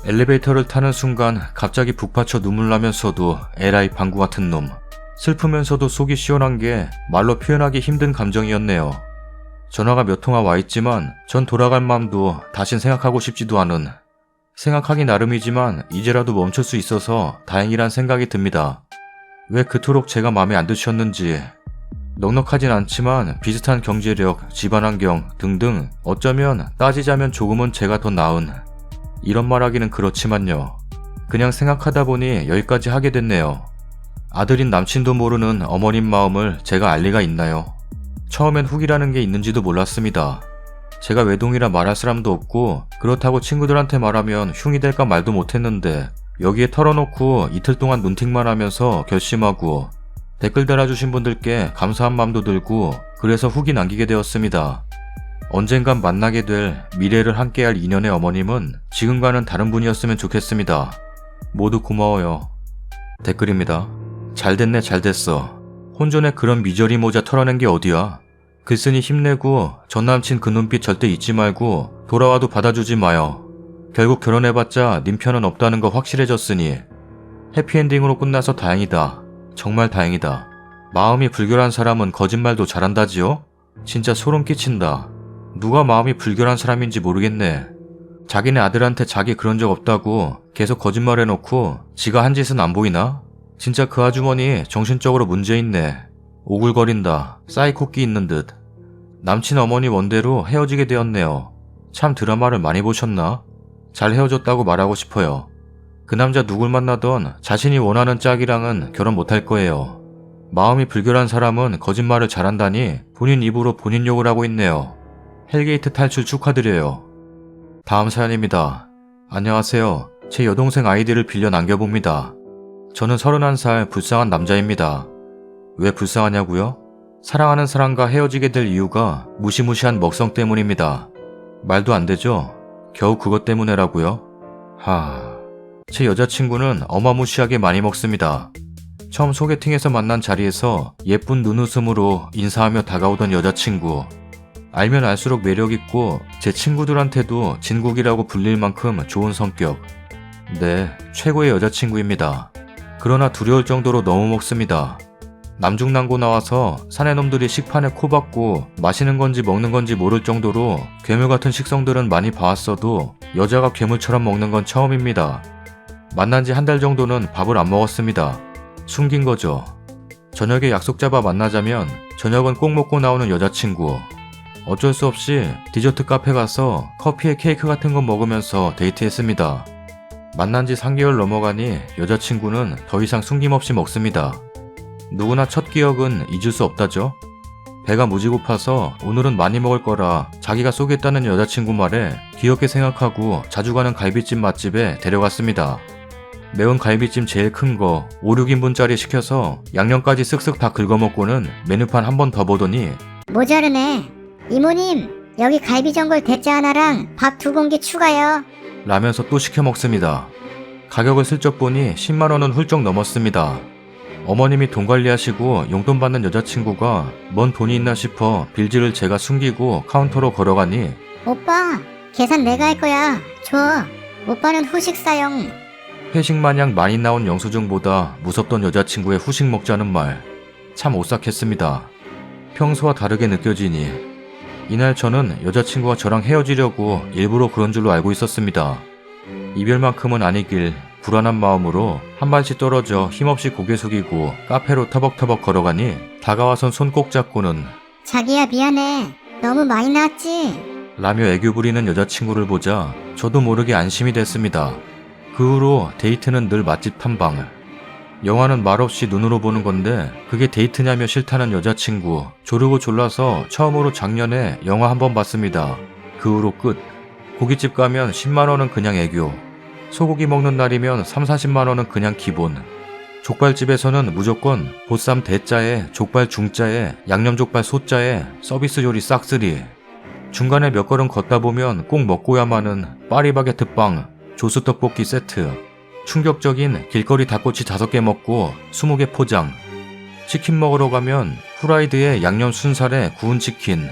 엘리베이터를 타는 순간 갑자기 북받쳐 눈물 나면서도 에라이 방구 같은 놈. 슬프면서도 속이 시원한 게 말로 표현하기 힘든 감정이었네요. 전화가 몇 통화 와 있지만 전 돌아갈 마음도 다신 생각하고 싶지도 않은. 생각하기 나름이지만 이제라도 멈출 수 있어서 다행이란 생각이 듭니다. 왜 그토록 제가 마음에 안 드셨는지. 넉넉하진 않지만 비슷한 경제력, 집안 환경 등등 어쩌면 따지자면 조금은 제가 더 나은. 이런 말하기는 그렇지만요. 그냥 생각하다 보니 여기까지 하게 됐네요. 아들인 남친도 모르는 어머님 마음을 제가 알 리가 있나요? 처음엔 훅이라는 게 있는지도 몰랐습니다. 제가 외동이라 말할 사람도 없고 그렇다고 친구들한테 말하면 흉이 될까 말도 못했는데 여기에 털어놓고 이틀 동안 눈팅만 하면서 결심하고 댓글 달아주신 분들께 감사한 마음도 들고 그래서 훅이 남기게 되었습니다. 언젠간 만나게 될 미래를 함께할 인연의 어머님은 지금과는 다른 분이었으면 좋겠습니다. 모두 고마워요. 댓글입니다. 잘됐네 잘됐어. 혼전에 그런 미저리 모자 털어낸 게 어디야. 글쓴이 힘내고 전남친 그 눈빛 절대 잊지 말고 돌아와도 받아주지 마요. 결국 결혼해봤자 님 편은 없다는 거 확실해졌으니 해피엔딩으로 끝나서 다행이다. 정말 다행이다. 마음이 불결한 사람은 거짓말도 잘한다지요? 진짜 소름 끼친다. 누가 마음이 불결한 사람인지 모르겠네. 자기네 아들한테 자기 그런 적 없다고 계속 거짓말해놓고 지가 한 짓은 안 보이나? 진짜 그 아주머니 정신적으로 문제있네. 오글거린다. 사이코끼 있는 듯. 남친 어머니 원대로 헤어지게 되었네요. 참 드라마를 많이 보셨나? 잘 헤어졌다고 말하고 싶어요. 그 남자 누굴 만나던 자신이 원하는 짝이랑은 결혼 못할 거예요. 마음이 불결한 사람은 거짓말을 잘한다니 본인 입으로 본인 욕을 하고 있네요. 헬게이트 탈출 축하드려요. 다음 사연입니다. 안녕하세요. 제 여동생 아이디를 빌려 남겨봅니다. 저는 31살 불쌍한 남자입니다. 왜 불쌍하냐고요? 사랑하는 사람과 헤어지게 될 이유가 무시무시한 먹성 때문입니다. 말도 안 되죠? 겨우 그것 때문에라고요? 제 여자친구는 어마무시하게 많이 먹습니다. 처음 소개팅에서 만난 자리에서 예쁜 눈웃음으로 인사하며 다가오던 여자친구. 알면 알수록 매력있고 제 친구들한테도 진국이라고 불릴 만큼 좋은 성격. 네, 최고의 여자친구입니다. 그러나 두려울 정도로 너무 먹습니다. 남중남고 나와서 사내 놈들이 식판에 코 박고 마시는 건지 먹는 건지 모를 정도로 괴물 같은 식성들은 많이 봐왔어도 여자가 괴물처럼 먹는 건 처음입니다. 만난 지 한 달 정도는 밥을 안 먹었습니다. 숨긴 거죠. 저녁에 약속 잡아 만나자면 저녁은 꼭 먹고 나오는 여자친구. 어쩔 수 없이 디저트 카페 가서 커피에 케이크 같은 거 먹으면서 데이트했습니다. 만난 지 3개월 넘어가니 여자친구는 더 이상 숨김없이 먹습니다. 누구나 첫 기억은 잊을 수 없다죠. 배가 무지 고파서 오늘은 많이 먹을 거라 자기가 쏘겠다는 여자친구 말에 귀엽게 생각하고 자주 가는 갈비찜 맛집에 데려갔습니다. 매운 갈비찜 제일 큰 거 5, 6인분짜리 시켜서 양념까지 쓱쓱 다 긁어먹고는 메뉴판 한 번 더 보더니 모자르네. 이모님, 여기 갈비전골 대짜 하나랑 밥 2공기 추가요. 라면서 또 시켜 먹습니다. 가격을 슬쩍 보니 10만원은 훌쩍 넘었습니다. 어머님이 돈 관리하시고 용돈 받는 여자친구가 뭔 돈이 있나 싶어 빌지를 제가 숨기고 카운터로 걸어가니 오빠, 계산 내가 할 거야. 줘. 오빠는 후식 사용. 회식 마냥 많이 나온 영수증보다 무섭던 여자친구의 후식 먹자는 말. 참 오싹했습니다. 평소와 다르게 느껴지니 이날 저는 여자친구가 저랑 헤어지려고 일부러 그런 줄로 알고 있었습니다. 이별만큼은 아니길 불안한 마음으로 한 발씩 떨어져 힘없이 고개 숙이고 카페로 터벅터벅 걸어가니 다가와선 손 꼭 잡고는 자기야, 미안해. 너무 많이 나왔지? 라며 애교 부리는 여자친구를 보자 저도 모르게 안심이 됐습니다. 그 후로 데이트는 늘 맛집 탐방. 영화는 말없이 눈으로 보는 건데 그게 데이트냐며 싫다는 여자친구. 조르고 졸라서 처음으로 작년에 영화 한 번 봤습니다. 그 후로 끝. 고깃집 가면 10만원은 그냥 애교. 소고기 먹는 날이면 3, 40만원은 그냥 기본. 족발집에서는 무조건 보쌈 대짜에 족발 중짜에 양념족발 소짜에 서비스 요리 싹쓸이. 중간에 몇 걸음 걷다 보면 꼭 먹고야마는 파리바게트 빵, 조수 떡볶이 세트. 충격적인 길거리 닭꼬치 5개 먹고 20개 포장. 치킨 먹으러 가면 후라이드에 양념 순살에 구운 치킨.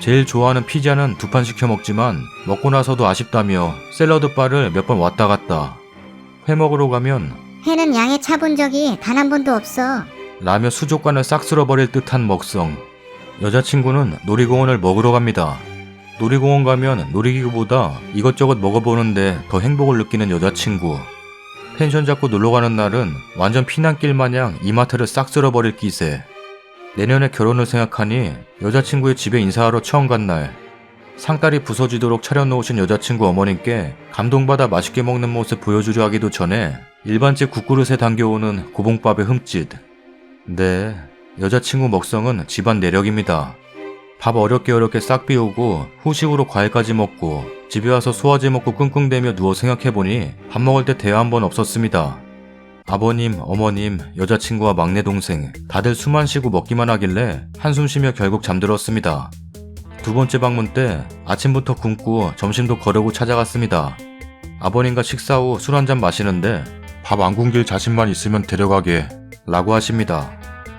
제일 좋아하는 피자는 2판 시켜 먹지만 먹고 나서도 아쉽다며 샐러드 바를 몇 번 왔다 갔다. 회 먹으러 가면 회는 양에 차본 적이 단 한 번도 없어. 라며 수족관을 싹 쓸어버릴 듯한 먹성. 여자친구는 놀이공원을 먹으러 갑니다. 놀이공원 가면 놀이기구보다 이것저것 먹어보는데 더 행복을 느끼는 여자친구. 펜션 잡고 놀러가는 날은 완전 피난길 마냥 이마트를 싹 쓸어버릴 기세. 내년에 결혼을 생각하니 여자친구의 집에 인사하러 처음 간 날 상다리 부서지도록 차려놓으신 여자친구 어머님께 감동받아 맛있게 먹는 모습 보여주려 하기도 전에 일반집 국그릇에 담겨오는 고봉밥의 흠짓. 네, 여자친구 먹성은 집안 내력입니다. 밥 어렵게 싹 비우고 후식으로 과일까지 먹고 집에 와서 소화제 먹고 끙끙대며 누워 생각해보니 밥 먹을 때 대화 한 번 없었습니다. 아버님, 어머님, 여자친구와 막내 동생 다들 숨 안 쉬고 먹기만 하길래 한숨 쉬며 결국 잠들었습니다. 2번째 방문 때 아침부터 굶고 점심도 거르고 찾아갔습니다. 아버님과 식사 후 술 한잔 마시는데 밥 안 굶길 자신만 있으면 데려가게 라고 하십니다.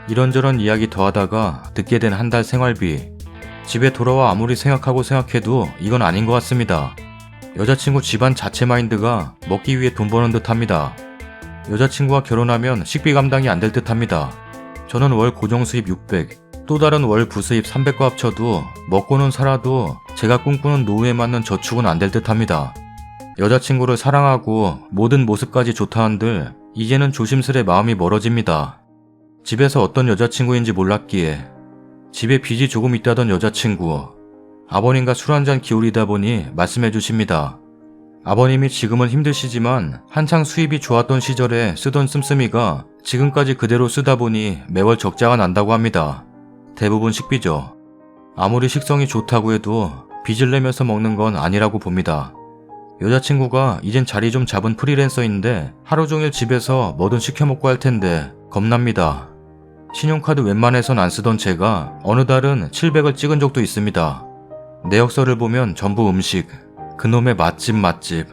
이런저런 이야기 더하다가 듣게 된 한 달 생활비. 집에 돌아와 아무리 생각해도 이건 아닌 것 같습니다. 여자친구 집안 자체 마인드가 먹기 위해 돈 버는 듯 합니다. 여자친구와 결혼하면 식비 감당이 안 될 듯 합니다. 저는 월 고정수입 600, 또 다른 월 부수입 300과 합쳐도 먹고는 살아도 제가 꿈꾸는 노후에 맞는 저축은 안 될 듯 합니다. 여자친구를 사랑하고 모든 모습까지 좋다 한들 이제는 조심스레 마음이 멀어집니다. 집에서 어떤 여자친구인지 몰랐기에 집에 빚이 조금 있다던 여자친구. 아버님과 술 한잔 기울이다 보니 말씀해 주십니다. 아버님이 지금은 힘드시지만 한창 수입이 좋았던 시절에 쓰던 씀씀이가 지금까지 그대로 쓰다 보니 매월 적자가 난다고 합니다. 대부분 식비죠. 아무리 식성이 좋다고 해도 빚을 내면서 먹는 건 아니라고 봅니다. 여자친구가 이젠 자리 좀 잡은 프리랜서인데 하루 종일 집에서 뭐든 시켜 먹고 할 텐데 겁납니다. 신용카드 웬만해선 안 쓰던 제가 어느 달은 700을 찍은 적도 있습니다. 내역서를 보면 전부 음식, 그놈의 맛집.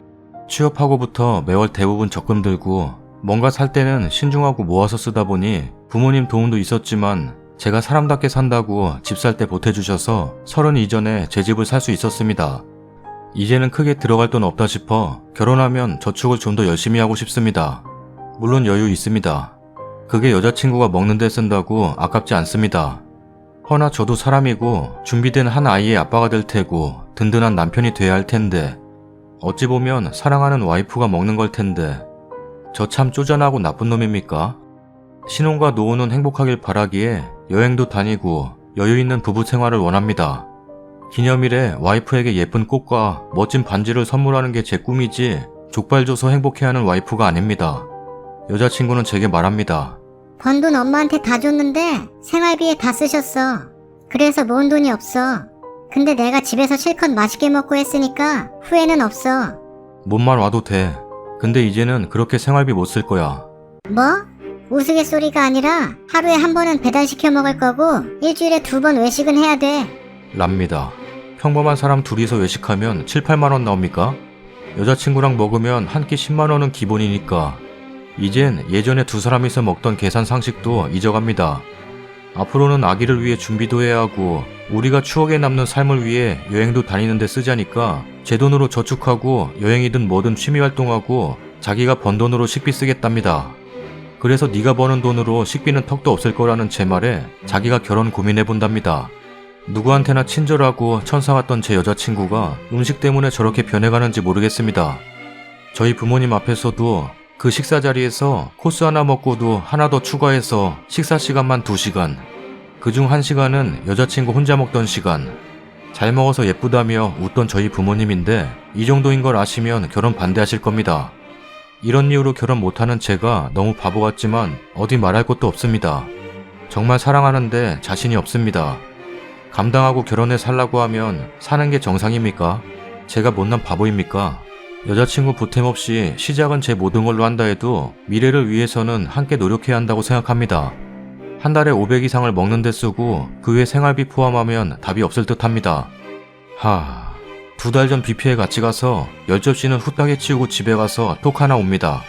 취업하고부터 매월 대부분 적금 들고 뭔가 살 때는 신중하고 모아서 쓰다 보니 부모님 도움도 있었지만 제가 사람답게 산다고 집 살 때 보태주셔서 30 이전에 제 집을 살 수 있었습니다. 이제는 크게 들어갈 돈 없다 싶어 결혼하면 저축을 좀 더 열심히 하고 싶습니다. 물론 여유 있습니다. 그게 여자친구가 먹는 데 쓴다고 아깝지 않습니다. 허나 저도 사람이고 준비된 한 아이의 아빠가 될 테고 든든한 남편이 돼야 할 텐데 어찌 보면 사랑하는 와이프가 먹는 걸 텐데 저 참 쪼잔하고 나쁜 놈입니까? 신혼과 노후는 행복하길 바라기에 여행도 다니고 여유 있는 부부 생활을 원합니다. 기념일에 와이프에게 예쁜 꽃과 멋진 반지를 선물하는 게 제 꿈이지 족발 줘서 행복해하는 와이프가 아닙니다. 여자친구는 제게 말합니다. 번 돈 엄마한테 다 줬는데 생활비에 다 쓰셨어. 그래서 모은 돈이 없어. 근데 내가 집에서 실컷 맛있게 먹고 했으니까 후회는 없어. 몸만 와도 돼. 근데 이제는 그렇게 생활비 못 쓸 거야. 뭐? 우스갯소리가 아니라 하루에 한 번은 배달시켜 먹을 거고 일주일에 2번 외식은 해야 돼. 랍니다. 평범한 사람 둘이서 외식하면 7, 8만 원 나옵니까? 여자친구랑 먹으면 한 끼 10만 원은 기본이니까 이젠 예전에 두 사람이서 먹던 계산 상식도 잊어갑니다. 앞으로는 아기를 위해 준비도 해야 하고 우리가 추억에 남는 삶을 위해 여행도 다니는데 쓰자니까 제 돈으로 저축하고 여행이든 뭐든 취미활동하고 자기가 번 돈으로 식비 쓰겠답니다. 그래서 네가 버는 돈으로 식비는 턱도 없을 거라는 제 말에 자기가 결혼 고민해본답니다. 누구한테나 친절하고 천사 같던 제 여자친구가 음식 때문에 저렇게 변해가는지 모르겠습니다. 저희 부모님 앞에서도 그 식사 자리에서 코스 하나 먹고도 하나 더 추가해서 식사 시간만 2시간, 그중 1시간은 여자친구 혼자 먹던 시간, 잘 먹어서 예쁘다며 웃던 저희 부모님인데 이 정도인 걸 아시면 결혼 반대하실 겁니다. 이런 이유로 결혼 못하는 제가 너무 바보 같지만 어디 말할 것도 없습니다. 정말 사랑하는데 자신이 없습니다. 감당하고 결혼해 살라고 하면 사는 게 정상입니까? 제가 못난 바보입니까? 여자친구 보탬 없이 시작은 제 모든 걸로 한다 해도 미래를 위해서는 함께 노력해야 한다고 생각합니다. 한 달에 500 이상을 먹는 데 쓰고 그 외 생활비 포함하면 답이 없을 듯 합니다. 2달 전 뷔페에 같이 가서 10접시는 후딱에 치우고 집에 가서 톡 하나 옵니다.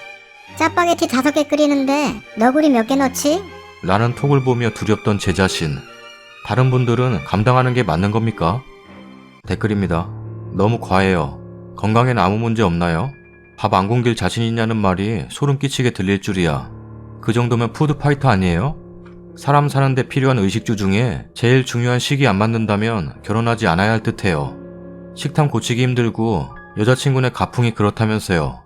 짜파게티 5개 끓이는데 너구리 몇 개 넣지? 라는 톡을 보며 두렵던 제 자신. 다른 분들은 감당하는 게 맞는 겁니까? 댓글입니다. 너무 과해요. 건강엔 아무 문제 없나요? 밥 안 굶길 자신 있냐는 말이 소름 끼치게 들릴 줄이야. 그 정도면 푸드파이터 아니에요? 사람 사는데 필요한 의식주 중에 제일 중요한 식이 안 맞는다면 결혼하지 않아야 할 듯해요. 식탐 고치기 힘들고 여자친구네 가풍이 그렇다면서요.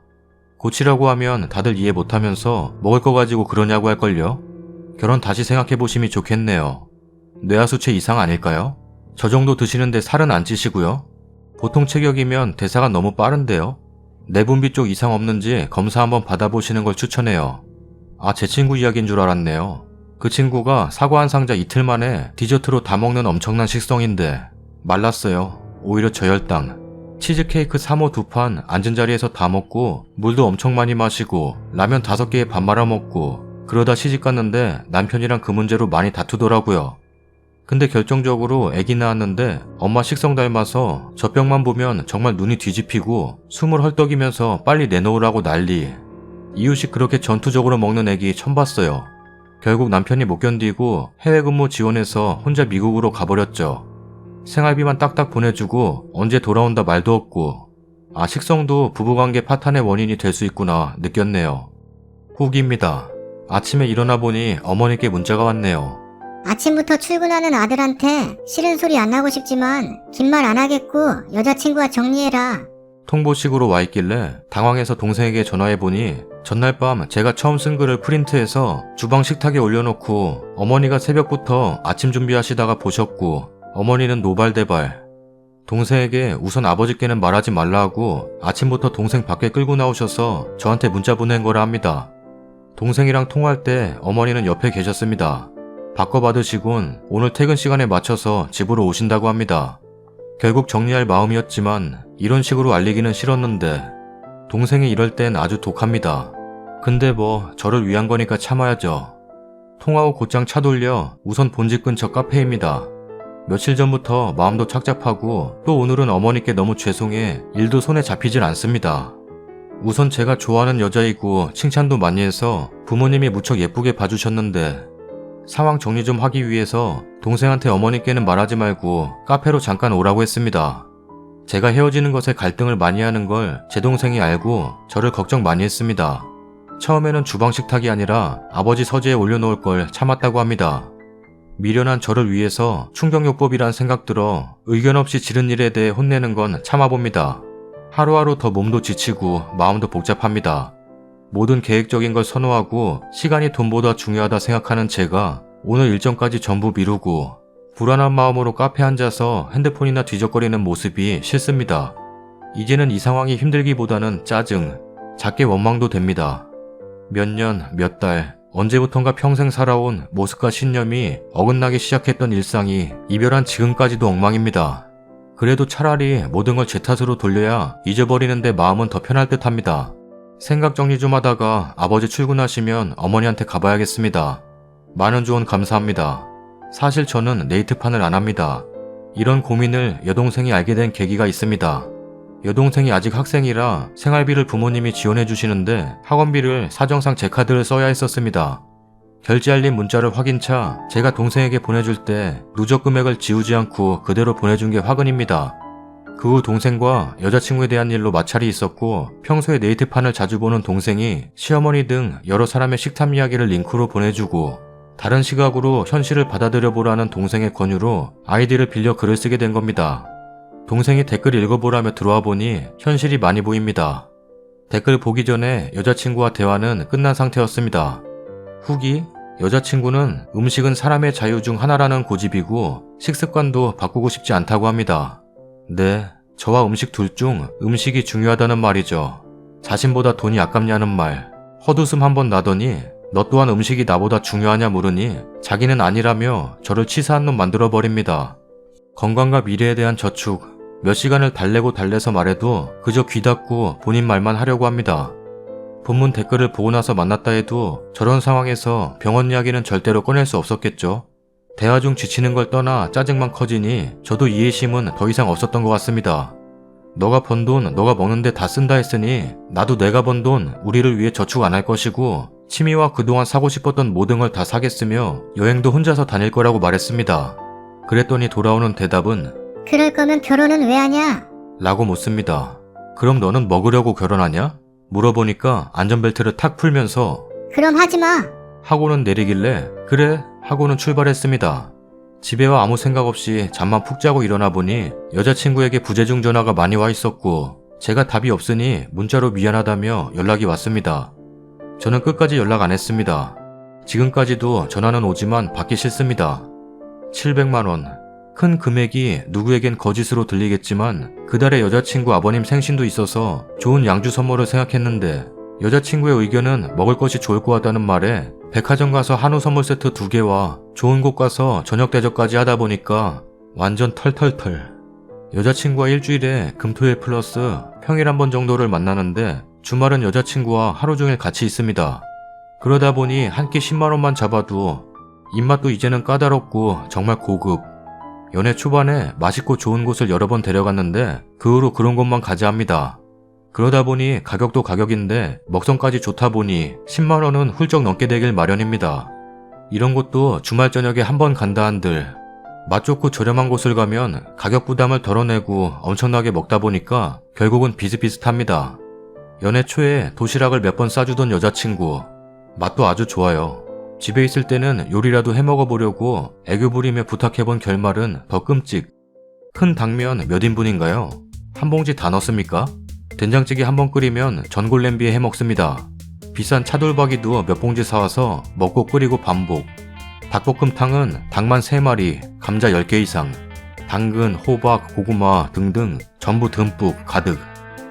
고치라고 하면 다들 이해 못하면서 먹을 거 가지고 그러냐고 할걸요? 결혼 다시 생각해보심이 좋겠네요. 뇌하수체 이상 아닐까요? 저 정도 드시는데 살은 안 찌시고요. 보통 체격이면 대사가 너무 빠른데요. 내분비 쪽 이상 없는지 검사 한번 받아보시는 걸 추천해요. 제 친구 이야기인 줄 알았네요. 그 친구가 사과 한 상자 이틀 만에 디저트로 다 먹는 엄청난 식성인데 말랐어요. 오히려 저혈당. 치즈케이크 3호 2판 앉은 자리에서 다 먹고 물도 엄청 많이 마시고 라면 5개에 밥 말아 먹고 그러다 시집 갔는데 남편이랑 그 문제로 많이 다투더라고요. 근데 결정적으로 아기 낳았는데 엄마 식성 닮아서 젖병만 보면 정말 눈이 뒤집히고 숨을 헐떡이면서 빨리 내놓으라고 난리. 이유식 그렇게 전투적으로 먹는 아기 처음 봤어요. 결국 남편이 못 견디고 해외 근무 지원해서 혼자 미국으로 가버렸죠. 생활비만 딱딱 보내주고 언제 돌아온다 말도 없고 식성도 부부관계 파탄의 원인이 될 수 있구나 느꼈네요. 후기입니다. 아침에 일어나 보니 어머니께 문자가 왔네요. 아침부터 출근하는 아들한테 싫은 소리 안 하고 싶지만 긴 말 안 하겠고 여자친구와 정리해라. 통보식으로 와 있길래 당황해서 동생에게 전화해보니 전날 밤 제가 처음 쓴 글을 프린트해서 주방 식탁에 올려놓고 어머니가 새벽부터 아침 준비하시다가 보셨고 어머니는 노발대발. 동생에게 우선 아버지께는 말하지 말라 하고 아침부터 동생 밖에 끌고 나오셔서 저한테 문자 보낸 거라 합니다. 동생이랑 통화할 때 어머니는 옆에 계셨습니다. 바꿔받으시곤 오늘 퇴근 시간에 맞춰서 집으로 오신다고 합니다. 결국 정리할 마음이었지만 이런 식으로 알리기는 싫었는데 동생이 이럴 땐 아주 독합니다. 근데 뭐 저를 위한 거니까 참아야죠. 통화 후 곧장 차 돌려 우선 본집 근처 카페입니다. 며칠 전부터 마음도 착잡하고 또 오늘은 어머니께 너무 죄송해 일도 손에 잡히질 않습니다. 우선 제가 좋아하는 여자이고 칭찬도 많이 해서 부모님이 무척 예쁘게 봐주셨는데 상황 정리 좀 하기 위해서 동생한테 어머니께는 말하지 말고 카페로 잠깐 오라고 했습니다. 제가 헤어지는 것에 갈등을 많이 하는 걸 제 동생이 알고 저를 걱정 많이 했습니다. 처음에는 주방 식탁이 아니라 아버지 서재에 올려놓을 걸 참았다고 합니다. 미련한 저를 위해서 충격요법이란 생각 들어 의견 없이 지른 일에 대해 혼내는 건 참아봅니다. 하루하루 더 몸도 지치고 마음도 복잡합니다. 모든 계획적인 걸 선호하고 시간이 돈보다 중요하다 생각하는 제가 오늘 일정까지 전부 미루고 불안한 마음으로 카페에 앉아서 핸드폰이나 뒤적거리는 모습이 싫습니다. 이제는 이 상황이 힘들기보다는 짜증, 작게 원망도 됩니다. 몇 년, 몇 달, 언제부턴가 평생 살아온 모습과 신념이 어긋나기 시작했던 일상이 이별한 지금까지도 엉망입니다. 그래도 차라리 모든 걸 제 탓으로 돌려야 잊어버리는데 마음은 더 편할 듯 합니다. 생각 정리 좀 하다가 아버지 출근하시면 어머니한테 가봐야겠습니다. 많은 조언 감사합니다. 사실 저는 네이트판을 안 합니다. 이런 고민을 여동생이 알게 된 계기가 있습니다. 여동생이 아직 학생이라 생활비를 부모님이 지원해 주시는데 학원비를 사정상 제 카드를 써야 했었습니다. 결제 알림 문자를 확인차 제가 동생에게 보내줄 때 누적 금액을 지우지 않고 그대로 보내준 게 화근입니다. 그 후 동생과 여자친구에 대한 일로 마찰이 있었고 평소에 네이트판을 자주 보는 동생이 시어머니 등 여러 사람의 식탐 이야기를 링크로 보내주고 다른 시각으로 현실을 받아들여보라는 동생의 권유로 아이디를 빌려 글을 쓰게 된 겁니다. 동생이 댓글 읽어보라며 들어와 보니 현실이 많이 보입니다. 댓글 보기 전에 여자친구와 대화는 끝난 상태였습니다. 후기, 여자친구는 음식은 사람의 자유 중 하나라는 고집이고 식습관도 바꾸고 싶지 않다고 합니다. 네, 저와 음식 둘 중 음식이 중요하다는 말이죠. 자신보다 돈이 아깝냐는 말, 헛웃음 한번 나더니 너 또한 음식이 나보다 중요하냐 물으니 자기는 아니라며 저를 치사한 놈 만들어버립니다. 건강과 미래에 대한 저축, 몇 시간을 달래고 달래서 말해도 그저 귀 닫고 본인 말만 하려고 합니다. 본문 댓글을 보고 나서 만났다 해도 저런 상황에서 병원 이야기는 절대로 꺼낼 수 없었겠죠. 대화 중 지치는 걸 떠나 짜증만 커지니 저도 이해심은 더 이상 없었던 것 같습니다. 너가 번 돈 너가 먹는데 다 쓴다 했으니 나도 내가 번 돈 우리를 위해 저축 안 할 것이고 취미와 그동안 사고 싶었던 모든 걸 다 사겠으며 여행도 혼자서 다닐 거라고 말했습니다. 그랬더니 돌아오는 대답은 그럴 거면 결혼은 왜 하냐? 라고 묻습니다. 그럼 너는 먹으려고 결혼하냐? 물어보니까 안전벨트를 탁 풀면서 그럼 하지 마. 하고는 내리길래 그래 하고는 출발했습니다. 집에 와 아무 생각 없이 잠만 푹 자고 일어나 보니 여자친구에게 부재중 전화가 많이 와 있었고 제가 답이 없으니 문자로 미안하다며 연락이 왔습니다. 저는 끝까지 연락 안 했습니다. 지금까지도 전화는 오지만 받기 싫습니다. 700만 원. 큰 금액이 누구에겐 거짓으로 들리겠지만 그달에 여자친구 아버님 생신도 있어서 좋은 양주 선물을 생각했는데 여자친구의 의견은 먹을 것이 좋을 것 같다는 말에 백화점 가서 한우 선물 세트 2개와 좋은 곳 가서 저녁 대접까지 하다 보니까 완전 털털털. 여자친구와 일주일에 금토일 플러스 평일 한 번 정도를 만나는데 주말은 여자친구와 하루 종일 같이 있습니다. 그러다 보니 한 끼 10만 원만 잡아도 입맛도 이제는 까다롭고 정말 고급. 연애 초반에 맛있고 좋은 곳을 여러 번 데려갔는데 그 후로 그런 곳만 가자 합니다. 그러다 보니 가격도 가격인데 먹성까지 좋다 보니 10만 원은 훌쩍 넘게 되길 마련입니다. 이런 곳도 주말 저녁에 한 번 간다 한들 맛 좋고 저렴한 곳을 가면 가격 부담을 덜어내고 엄청나게 먹다 보니까 결국은 비슷비슷합니다. 연애 초에 도시락을 몇 번 싸주던 여자친구 맛도 아주 좋아요. 집에 있을 때는 요리라도 해먹어보려고 애교 부리며 부탁해본 결말은 더 끔찍. 큰 당면 몇 인분인가요? 한 봉지 다 넣습니까? 된장찌개 한 번 끓이면 전골 냄비에 해먹습니다. 비싼 차돌박이도 몇 봉지 사와서 먹고 끓이고 반복. 닭볶음탕은 닭만 3마리, 감자 10개 이상. 당근, 호박, 고구마 등등 전부 듬뿍 가득.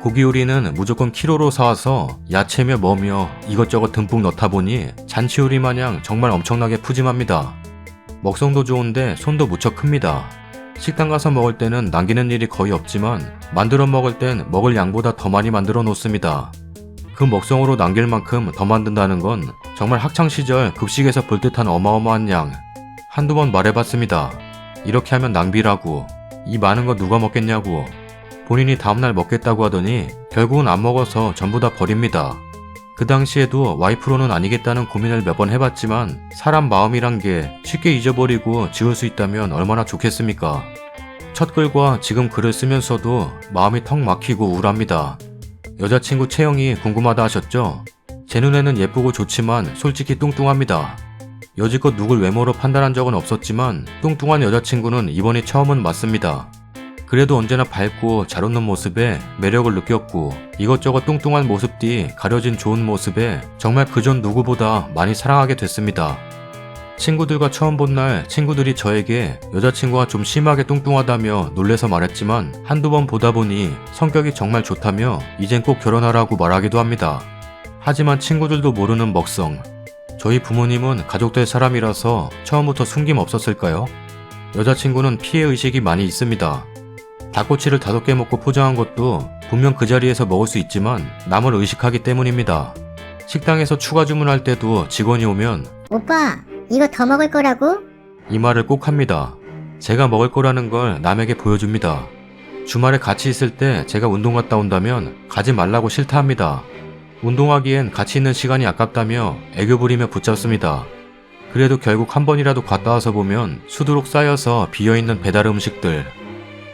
고기 요리는 무조건 키로로 사와서 야채며 뭐며 이것저것 듬뿍 넣다 보니 잔치 요리 마냥 정말 엄청나게 푸짐합니다. 먹성도 좋은데 손도 무척 큽니다. 식당 가서 먹을 때는 남기는 일이 거의 없지만 만들어 먹을 땐 먹을 양보다 더 많이 만들어 놓습니다. 그 먹성으로 남길 만큼 더 만든다는 건 정말 학창시절 급식에서 볼 듯한 어마어마한 양. 한두 번 말해봤습니다. 이렇게 하면 낭비라고. 이 많은 거 누가 먹겠냐고. 본인이 다음날 먹겠다고 하더니 결국은 안 먹어서 전부 다 버립니다. 그 당시에도 와이프로는 아니겠다는 고민을 몇 번 해봤지만 사람 마음이란 게 쉽게 잊어버리고 지울 수 있다면 얼마나 좋겠습니까? 첫 글과 지금 글을 쓰면서도 마음이 턱 막히고 우울합니다. 여자친구 체형이 궁금하다 하셨죠? 제 눈에는 예쁘고 좋지만 솔직히 뚱뚱합니다. 여지껏 누굴 외모로 판단한 적은 없었지만 뚱뚱한 여자친구는 이번이 처음은 맞습니다. 그래도 언제나 밝고 잘 웃는 모습에 매력을 느꼈고 이것저것 뚱뚱한 모습 뒤 가려진 좋은 모습에 정말 그전 누구보다 많이 사랑하게 됐습니다. 친구들과 처음 본 날 친구들이 저에게 여자친구가 좀 심하게 뚱뚱하다며 놀래서 말했지만 한두 번 보다 보니 성격이 정말 좋다며 이젠 꼭 결혼하라고 말하기도 합니다. 하지만 친구들도 모르는 먹성. 저희 부모님은 가족될 사람이라서 처음부터 숨김 없었을까요? 여자친구는 피해의식이 많이 있습니다. 닭꼬치를 5개 먹고 포장한 것도 분명 그 자리에서 먹을 수 있지만 남을 의식하기 때문입니다. 식당에서 추가 주문할 때도 직원이 오면 오빠, 이거 더 먹을 거라고? 이 말을 꼭 합니다. 제가 먹을 거라는 걸 남에게 보여줍니다. 주말에 같이 있을 때 제가 운동 갔다 온다면 가지 말라고 싫다 합니다. 운동하기엔 같이 있는 시간이 아깝다며 애교 부리며 붙잡습니다. 그래도 결국 한 번이라도 갔다 와서 보면 수두룩 쌓여서 비어있는 배달 음식들.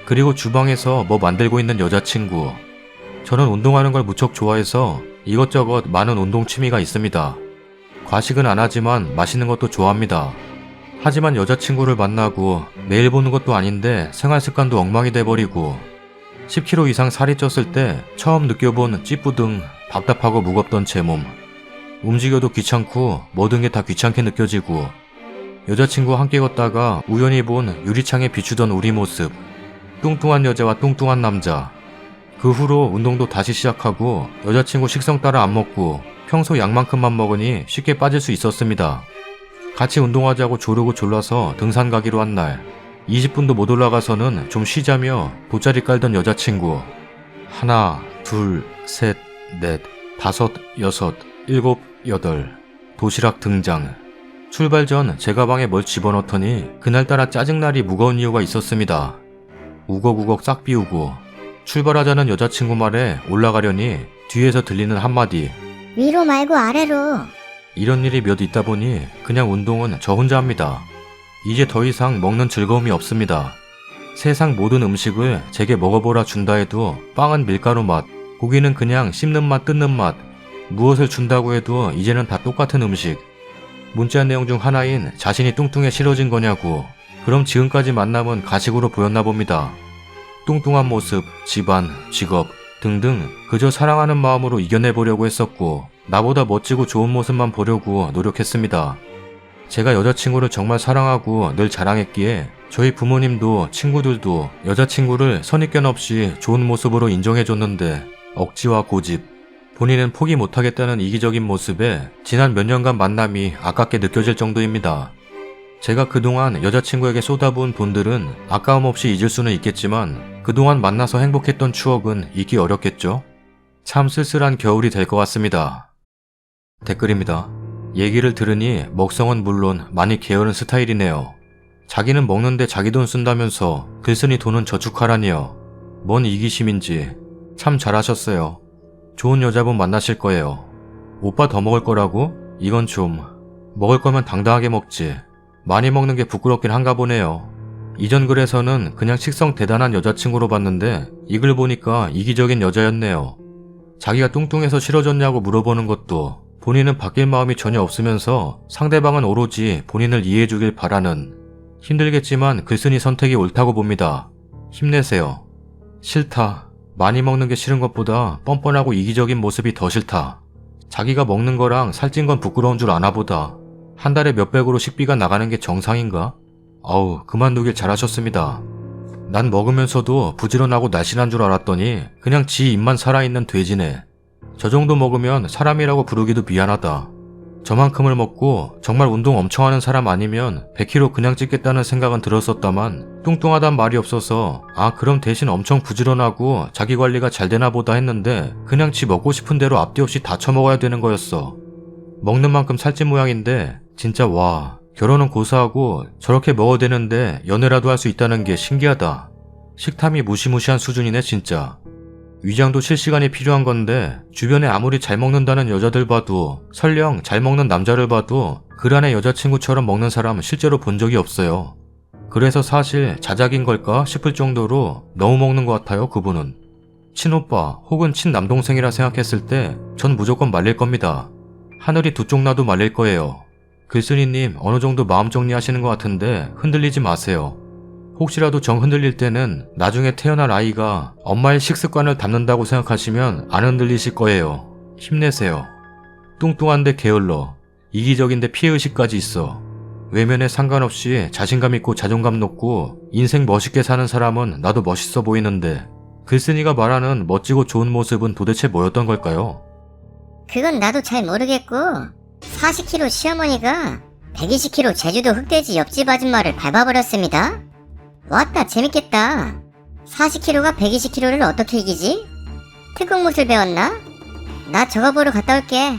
그리고 주방에서 뭐 만들고 있는 여자친구. 저는 운동하는 걸 무척 좋아해서 이것저것 많은 운동 취미가 있습니다. 과식은 안 하지만 맛있는 것도 좋아합니다. 하지만 여자친구를 만나고 매일 보는 것도 아닌데 생활 습관도 엉망이 돼버리고 10kg 이상 살이 쪘을 때 처음 느껴본 찌뿌둥 답답하고 무겁던 제 몸. 움직여도 귀찮고 모든 게 다 귀찮게 느껴지고 여자친구와 함께 걷다가 우연히 본 유리창에 비추던 우리 모습. 뚱뚱한 여자와 뚱뚱한 남자. 그 후로 운동도 다시 시작하고 여자친구 식성 따라 안 먹고 평소 양만큼만 먹으니 쉽게 빠질 수 있었습니다. 같이 운동하자고 조르고 졸라서 등산 가기로 한 날 20분도 못 올라가서는 좀 쉬자며 돗자리 깔던 여자친구. 하나, 둘, 셋, 넷, 다섯, 여섯, 일곱, 여덟. 도시락 등장. 출발 전 제 가방에 뭘 집어넣더니 그날따라 짜증날이 무거운 이유가 있었습니다. 우걱우걱 싹 비우고 출발하자는 여자친구 말에 올라가려니 뒤에서 들리는 한마디. 위로 말고 아래로. 이런 일이 몇 있다 보니 그냥 운동은 저 혼자 합니다. 이제 더 이상 먹는 즐거움이 없습니다. 세상 모든 음식을 제게 먹어보라 준다 해도 빵은 밀가루 맛, 고기는 그냥 씹는 맛 뜯는 맛, 무엇을 준다고 해도 이제는 다 똑같은 음식. 문자 내용 중 하나인 자신이 뚱뚱해 싫어진 거냐고. 그럼 지금까지 만남은 가식으로 보였나 봅니다. 뚱뚱한 모습, 집안, 직업 등등 그저 사랑하는 마음으로 이겨내보려고 했었고 나보다 멋지고 좋은 모습만 보려고 노력했습니다. 제가 여자친구를 정말 사랑하고 늘 자랑했기에 저희 부모님도 친구들도 여자친구를 선입견 없이 좋은 모습으로 인정해줬는데 억지와 고집, 본인은 포기 못하겠다는 이기적인 모습에 지난 몇 년간 만남이 아깝게 느껴질 정도입니다. 제가 그동안 여자친구에게 쏟아부은 돈들은 아까움 없이 잊을 수는 있겠지만 그동안 만나서 행복했던 추억은 잊기 어렵겠죠? 참 쓸쓸한 겨울이 될 것 같습니다. 댓글입니다. 얘기를 들으니 먹성은 물론 많이 게으른 스타일이네요. 자기는 먹는데 자기 돈 쓴다면서 글쓴이 돈은 저축하라니요. 뭔 이기심인지 참 잘하셨어요. 좋은 여자분 만나실 거예요. 오빠 더 먹을 거라고? 이건 좀 먹을 거면 당당하게 먹지. 많이 먹는 게 부끄럽긴 한가 보네요. 이전 글에서는 그냥 식성 대단한 여자친구로 봤는데 이 글 보니까 이기적인 여자였네요. 자기가 뚱뚱해서 싫어졌냐고 물어보는 것도 본인은 바뀔 마음이 전혀 없으면서 상대방은 오로지 본인을 이해해주길 바라는. 힘들겠지만 글쓴이 선택이 옳다고 봅니다. 힘내세요. 싫다. 많이 먹는 게 싫은 것보다 뻔뻔하고 이기적인 모습이 더 싫다. 자기가 먹는 거랑 살찐 건 부끄러운 줄 아나 보다. 한 달에 몇백으로 식비가 나가는 게 정상인가? 아우, 그만두길 잘하셨습니다. 난 먹으면서도 부지런하고 날씬한 줄 알았더니 그냥 지 입만 살아있는 돼지네. 저 정도 먹으면 사람이라고 부르기도 미안하다. 저만큼을 먹고 정말 운동 엄청 하는 사람 아니면 100kg 그냥 찌겠다는 생각은 들었었다만 뚱뚱하단 말이 없어서 그럼 대신 엄청 부지런하고 자기 관리가 잘 되나 보다 했는데 그냥 지 먹고 싶은 대로 앞뒤 없이 다 처먹어야 되는 거였어. 먹는 만큼 살찐 모양인데 진짜 와, 결혼은 고사하고 저렇게 먹어대는데 연애라도 할 수 있다는 게 신기하다. 식탐이 무시무시한 수준이네 진짜. 위장도 실시간이 필요한 건데 주변에 아무리 잘 먹는다는 여자들 봐도 설령 잘 먹는 남자를 봐도 그란의 여자친구처럼 먹는 사람 실제로 본 적이 없어요. 그래서 사실 자작인 걸까 싶을 정도로 너무 먹는 것 같아요 그분은. 친오빠 혹은 친남동생이라 생각했을 때 전 무조건 말릴 겁니다. 하늘이 두 쪽 나도 말릴 거예요. 글쓴이님 어느 정도 마음 정리하시는 것 같은데 흔들리지 마세요. 혹시라도 정 흔들릴 때는 나중에 태어날 아이가 엄마의 식습관을 담는다고 생각하시면 안 흔들리실 거예요. 힘내세요. 뚱뚱한데 게을러, 이기적인데 피해의식까지 있어. 외면에 상관없이 자신감 있고 자존감 높고 인생 멋있게 사는 사람은 나도 멋있어 보이는데 글쓴이가 말하는 멋지고 좋은 모습은 도대체 뭐였던 걸까요? 그건 나도 잘 모르겠고 40kg 시어머니가 120kg 제주도 흑돼지 옆집 아줌마를 밟아버렸습니다. 왔다 재밌겠다. 40kg가 120kg를 어떻게 이기지? 특공무술 배웠나? 나 저거 보러 갔다 올게.